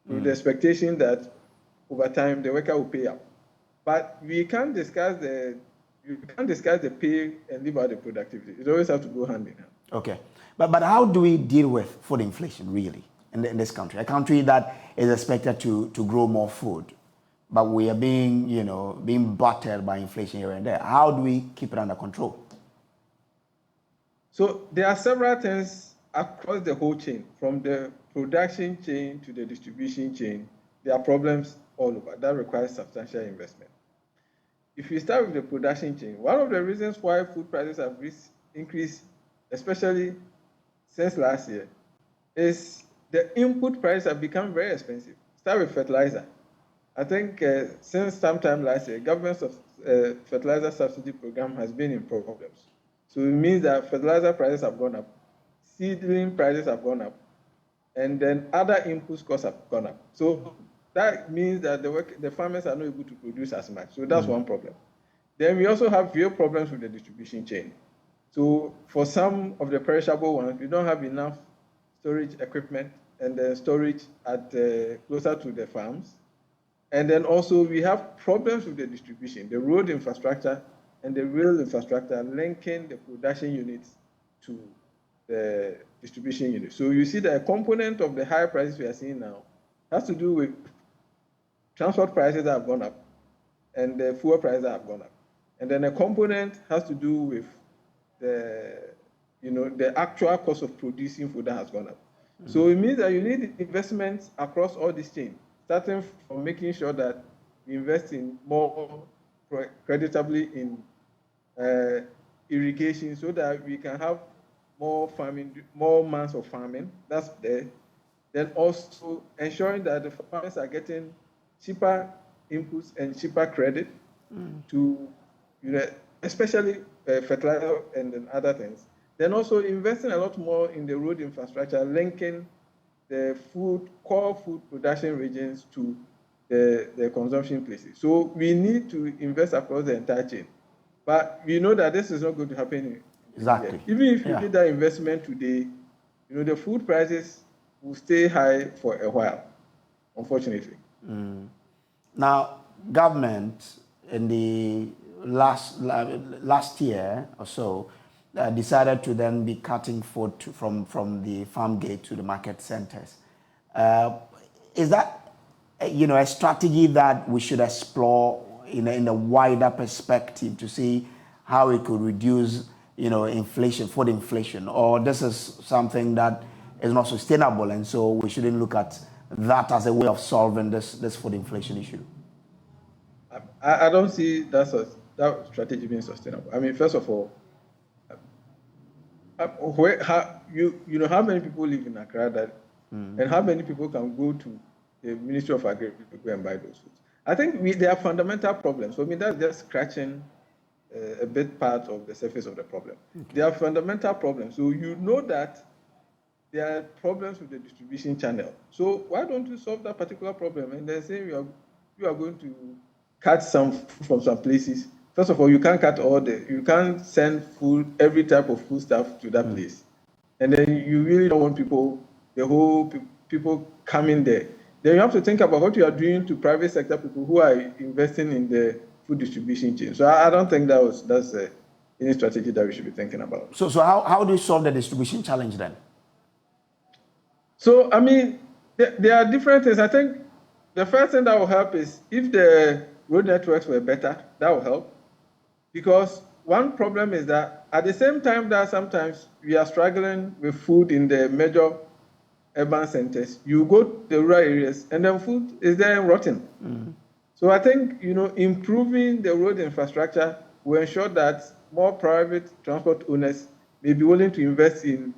with the expectation that over time the worker will pay up. But you can't discuss the pay and leave out the productivity. It always has to go hand in hand. Okay. But how do we deal with food inflation really in this country? A country that is expected to grow more food, but we are being battered by inflation here and there. How do we keep it under control? So there are several things across the whole chain, from the production chain to the distribution chain. There are problems all over that requires substantial investment. If we start with the production chain, one of the reasons why food prices have increased, especially since last year, is the input prices have become very expensive. Start with fertilizer. I think since sometime last year, government's fertilizer subsidy program has been in problems. So it means that fertilizer prices have gone up, seedling prices have gone up, and then other input costs have gone up. So that means that the farmers are not able to produce as much. So that's one problem. Then we also have real problems with the distribution chain. So for some of the perishable ones, we don't have enough storage equipment and the storage at closer to the farms. And then also we have problems with the distribution, the road infrastructure and the rail infrastructure linking the production units to the distribution units. So you see that a component of the higher prices we are seeing now has to do with transport prices that have gone up and the fuel prices that have gone up. And then a component has to do with the actual cost of producing food that has gone up. So it means that you need investments across all these chains, starting from making sure that we invest in more creditably in irrigation so that we can have more farming, more months of farming. That's there. Then also ensuring that the farmers are getting cheaper inputs and cheaper credit to especially fertilizer and then other things. Then also investing a lot more in the road infrastructure, linking the core food production regions to the consumption places. So we need to invest across the entire chain. But we know that this is not going to happen. Exactly. Even if you did that investment today, the food prices will stay high for a while, unfortunately. Now, government in the last year or so decided to then be cutting food from the farm gate to the market centers. Is that a strategy that we should explore in a wider perspective to see how it could reduce inflation, food inflation, or this is something that is not sustainable, and so we shouldn't look at that as a way of solving this food inflation issue? I don't see that strategy being sustainable. I mean, first of all, how many people live in Accra and how many people can go to the Ministry of Agriculture to go and buy those foods? I think there are fundamental problems. So, I mean, that's just scratching a bit part of the surface of the problem. Okay. There are fundamental problems. So you know that there are problems with the distribution channel. So why don't you solve that particular problem? And then say you are going to cut some from some places. First of all, you can't you can't send every type of food stuff to that place. And then you really don't want people coming there. Then you have to think about what you are doing to private sector people who are investing in the food distribution chain. So I don't think that's any strategy that we should be thinking about. So how do you solve the distribution challenge then? So, I mean, there are different things. I think the first thing that will help is if the road networks were better, that will help. Because one problem is that at the same time that sometimes we are struggling with food in the major urban centers, you go to the rural areas and then food is there rotten. So I think, improving the road infrastructure will ensure that more private transport owners may be willing to invest in,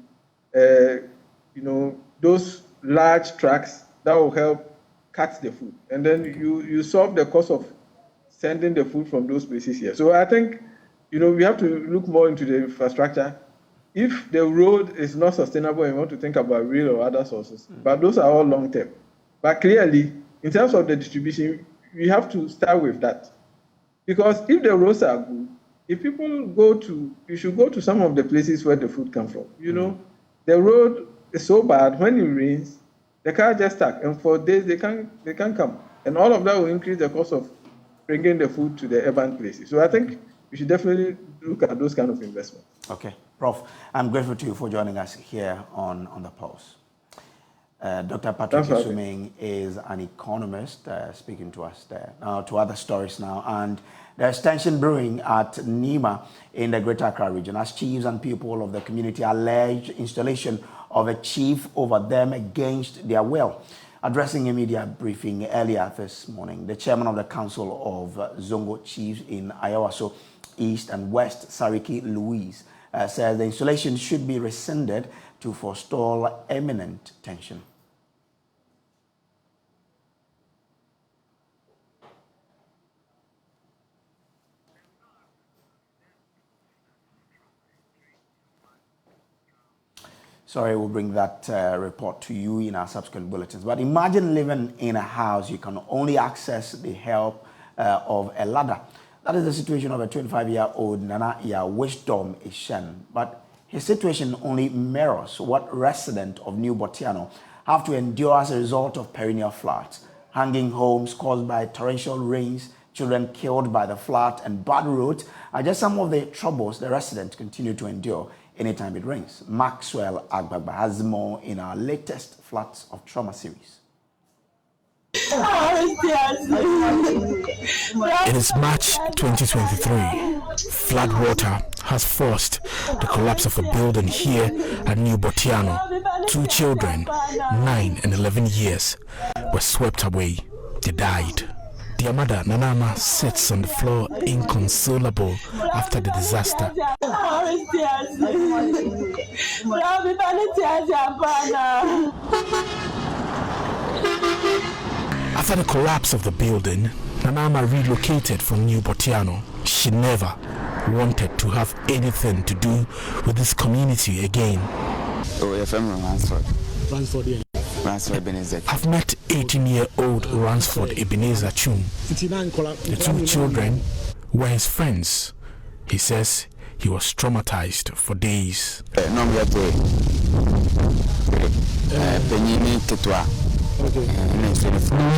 those large trucks that will help cut the food. And then you solve the cost of sending the food from those places here. So I think, we have to look more into the infrastructure. If the road is not sustainable, we want to think about rail or other sources. But those are all long term. But clearly, in terms of the distribution, we have to start with that. Because if the roads are good, if people you should go to some of the places where the food comes from. The road is so bad, when it rains, the car just stuck, and for days they can't come. And all of that will increase the cost of bringing the food to the urban places. So I think we should definitely look at those kind of investments. Okay, Prof, I'm grateful to you for joining us here on the Pulse. Dr. Patrick Isuming is an economist speaking to us there. Now to other stories now, and there's tension brewing at Nima in the Greater Accra region as chiefs and people of the community allege installation of a chief over them against their will. Addressing a media briefing earlier this morning, the chairman of the Council of Zongo Chiefs in Ayawaso East and West, Sariki Louise, says the installation should be rescinded to forestall imminent tension. Sorry, we'll bring that report to you in our subsequent bulletins. But imagine living in a house you can only access the help of a ladder. That is the situation of a 25-year-old Nana Ya Wisdom Ishen. But his situation only mirrors what residents of New Botiano have to endure as a result of perennial floods, hanging homes caused by torrential rains, children killed by the flood, and bad roads are just some of the troubles the residents continue to endure anytime it rains. Maxwell Agbagba has more in our latest Floods of Trauma series. It is March 2023. Flood water has forced the collapse of a building here at New Botiano. 2 children, 9 and 11 years, were swept away. They died. Their mother, Nanama, sits on the floor inconsolable after the disaster. After the collapse of the building, Nanama relocated from New Botiano. She never wanted to have anything to do with this community again. Oh, if I'm Ransford. Ransford Ebenezer. I've met 18-year-old Ransford Ebenezer Chum. The two children were his friends. He says he was traumatized for days. The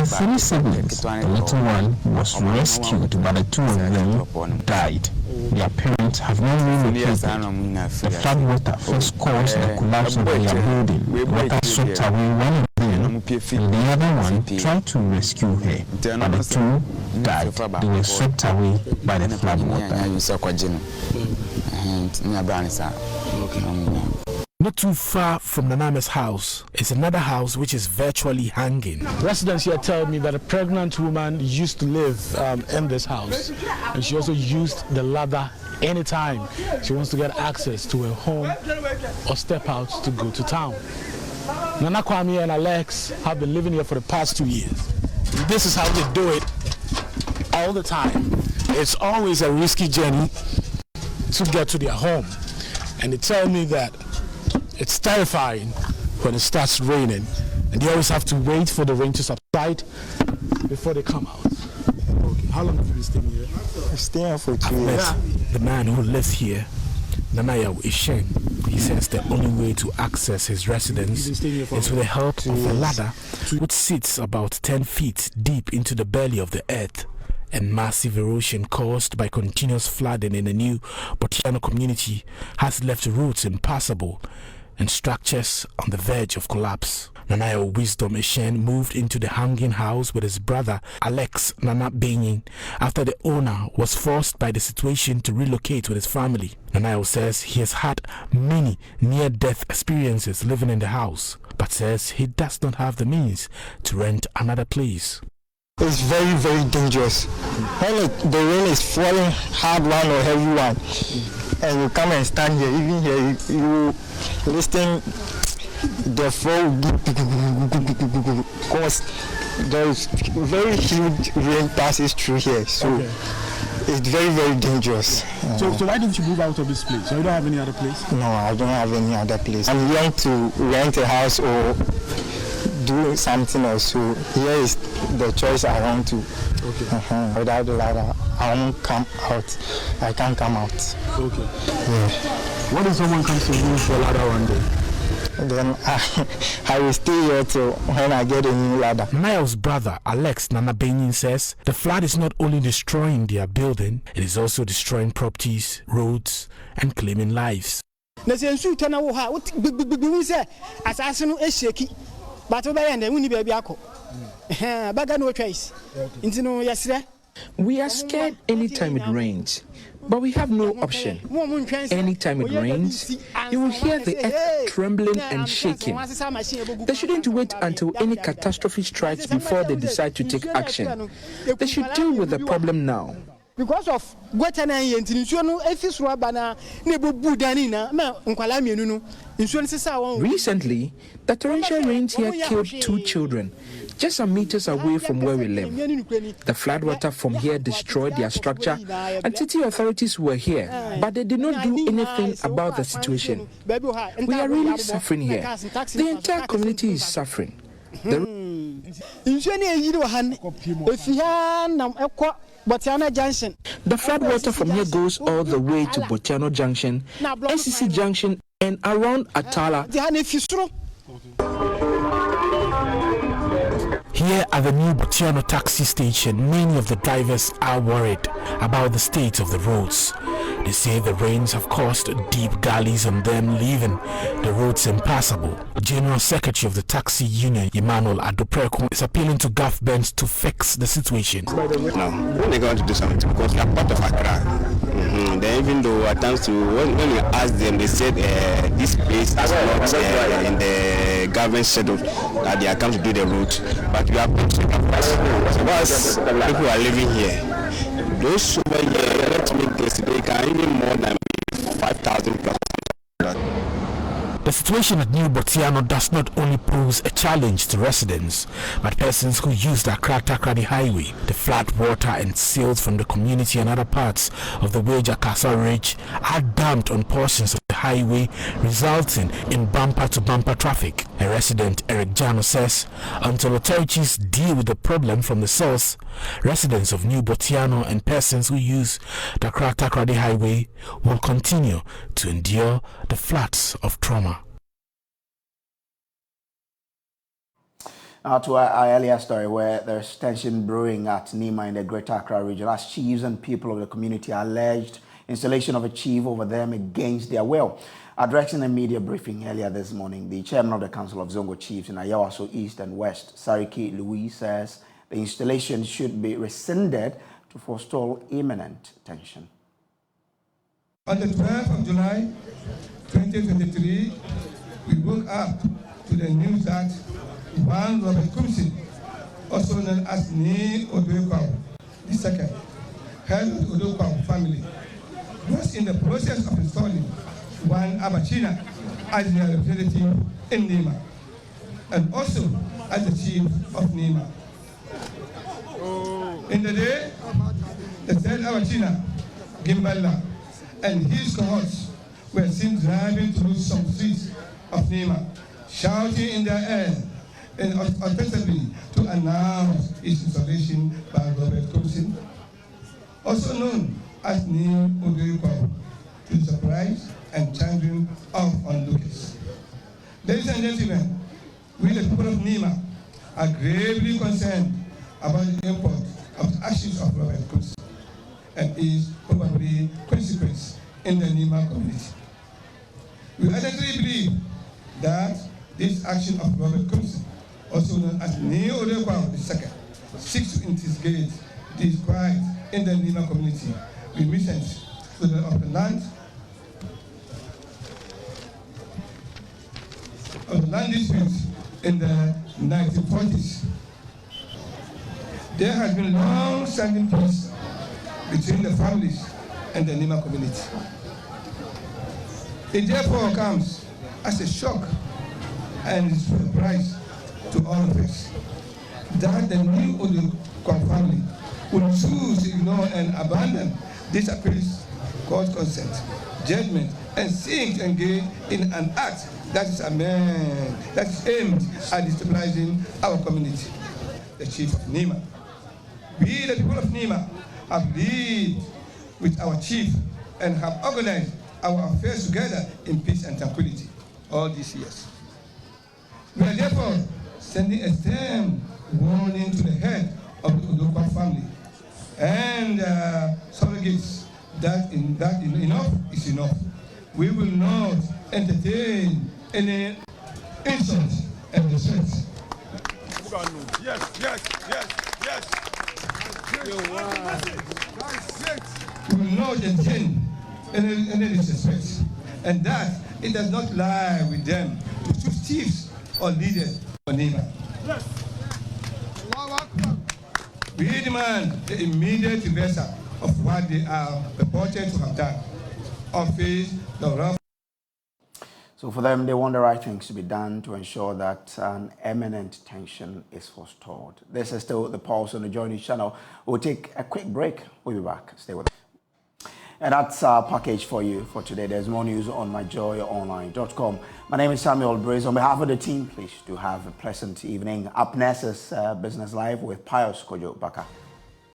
funny segment, the little one was rescued, but the two of them died. Their parents have not relocated. The floodwater first caused the collapse of their building. Water swept away one of them, and the other one tried to rescue her, but the two died. They were swept away by the floodwater. Not too far from Naname's house is another house which is virtually hanging. Residents here tell me that a pregnant woman used to live in this house, and she also used the ladder anytime she wants to get access to her home or step out to go to town. Nana Kwame and Alex have been living here for the past 2 years. This is how they do it all the time. It's always a risky journey to get to their home, and they tell me that it's terrifying when it starts raining, and they always have to wait for the rain to subside before they come out. Okay. How long have you been staying here? I'm staying here for 2 years. The man who lives here, Nanaya Ishen, he says the only way to access his residence is with the help of a ladder which sits about 10 feet deep into the belly of the earth. And massive erosion caused by continuous flooding in the new Botiano community has left roads impassable and structures on the verge of collapse. Nanayo Wisdom Eshen moved into the hanging house with his brother Alex Nana Benyin after the owner was forced by the situation to relocate with his family. Nanayo says he has had many near-death experiences living in the house, but says he does not have the means to rent another place. It's very, very dangerous. When the rain is falling, hard one or heavy one, and you come and stand here, even here, you listen, the flow, because there's very huge rain passes through here, so it's very, very dangerous. So why didn't you move out of this place? So you don't have any other place? No, I don't have any other place. I'm young to rent a house or do something else, so here is the choice I want to. Okay. Without the ladder, I won't come out. I can't come out. Okay. Yeah. What if someone comes to use the ladder one day? Then I will stay here till when I get a new ladder. Niall's brother Alex Nana Benyin says the flood is not only destroying their building, it is also destroying properties, roads, and claiming lives. But no choice. We are scared anytime it rains, but we have no option. Anytime it rains, you will hear the earth trembling and shaking. They shouldn't wait until any catastrophe strikes before they decide to take action. They should deal with the problem now. Because of recently, the torrential rains here killed 2 children, just some meters away from where we live. The floodwater from here destroyed their structure, and city authorities were here, but they did not do anything about the situation. We are really suffering here. The entire community is suffering. The floodwater from here goes all the way to Botiano Junction, SCC Junction, and around Atala. Here at the new Botiano taxi station, many of the drivers are worried about the state of the roads. They say the rains have caused deep gullies on them, leaving the roads impassable. General Secretary of the Taxi Union, Emmanuel Adopreko, is appealing to government to fix the situation. No, they're going to do something because we are part of Accra. Then even though at times when we asked them, they said this place is not in the government schedule that they are come to do the route. But we are put to because people are living here. Those over here, let's make this, they can even more than 5,000 plus. The situation at New Botiano does not only pose a challenge to residents, but persons who use the Accra-Takoradi Highway. The flood water and silt from the community and other parts of the Weja-Kasa Ridge are dumped on portions of the highway, resulting in bumper-to-bumper traffic. A resident, Eric Jano, says until authorities deal with the problem from the source, residents of New Botiano and persons who use the Accra-Takoradi Highway will continue to endure the floods of trauma. Now to our earlier story, where there's tension brewing at Nima in the Greater Accra region as chiefs and people of the community alleged installation of a chief over them against their will. Addressing a media briefing earlier this morning, the chairman of the Council of Zongo Chiefs in Ayawaso East and West, Sariki Louis, says the installation should be rescinded to forestall imminent tension. On the 12th of July 2023, we woke up to the news that one Robert Kumsin, also known as Ni Odokwao II, head of the Odokwao family, was in the process of installing one Abachina as their representative in Nima, and also as the chief of Nima. In the day, the said Abachina, Gimbala, and his cohorts were seen driving through some streets of Nima, shouting in their air and ostensibly to announce its installation by Robert Kumsin, also known as Ni Odokwao, to the surprise and chagrin of onlookers. Ladies and gentlemen, we the people of Nima are gravely concerned about the import of the actions of Robert Kumsin and its probably consequence in the Nima community. We earnestly believe that this action of Robert Kumsin, also known as Ni Odokwao II, seeks to instigate disquiet in the Nima community with missions to the of the land disputes in the 1940s. There has been long-standing peace between the families and the Nima community. It therefore comes as a shock and surprise to all of us that the New Odokwao family would choose to ignore and abandon this appeals, court consent, judgment, and seek to engage in an act that is aimed at destabilizing our community. The chief of Nima. We, the people of Nima, have lived with our chief and have organized our affairs together in peace and tranquility all these years. We are therefore sending a stern warning to the head of the Odokwao family and surrogates that enough is enough. We will not entertain any insult and disrespect. Yes. We will not entertain any disrespect, and that it does not lie with them to choose chiefs or leaders for Nima. We demand the immediate reversal of what they are reported to have done. Office, the rough. So for them, they want the right things to be done to ensure that an imminent tension is forestalled. This is still the Pulse on the Journey channel. We'll take a quick break. We'll be back. Stay with us. And that's our package for you for today. There's more news on myjoyonline.com. My name is Samuel Brace. On behalf of the team, please do have a pleasant evening. Up next is Business Live with Pius Kojo Baka.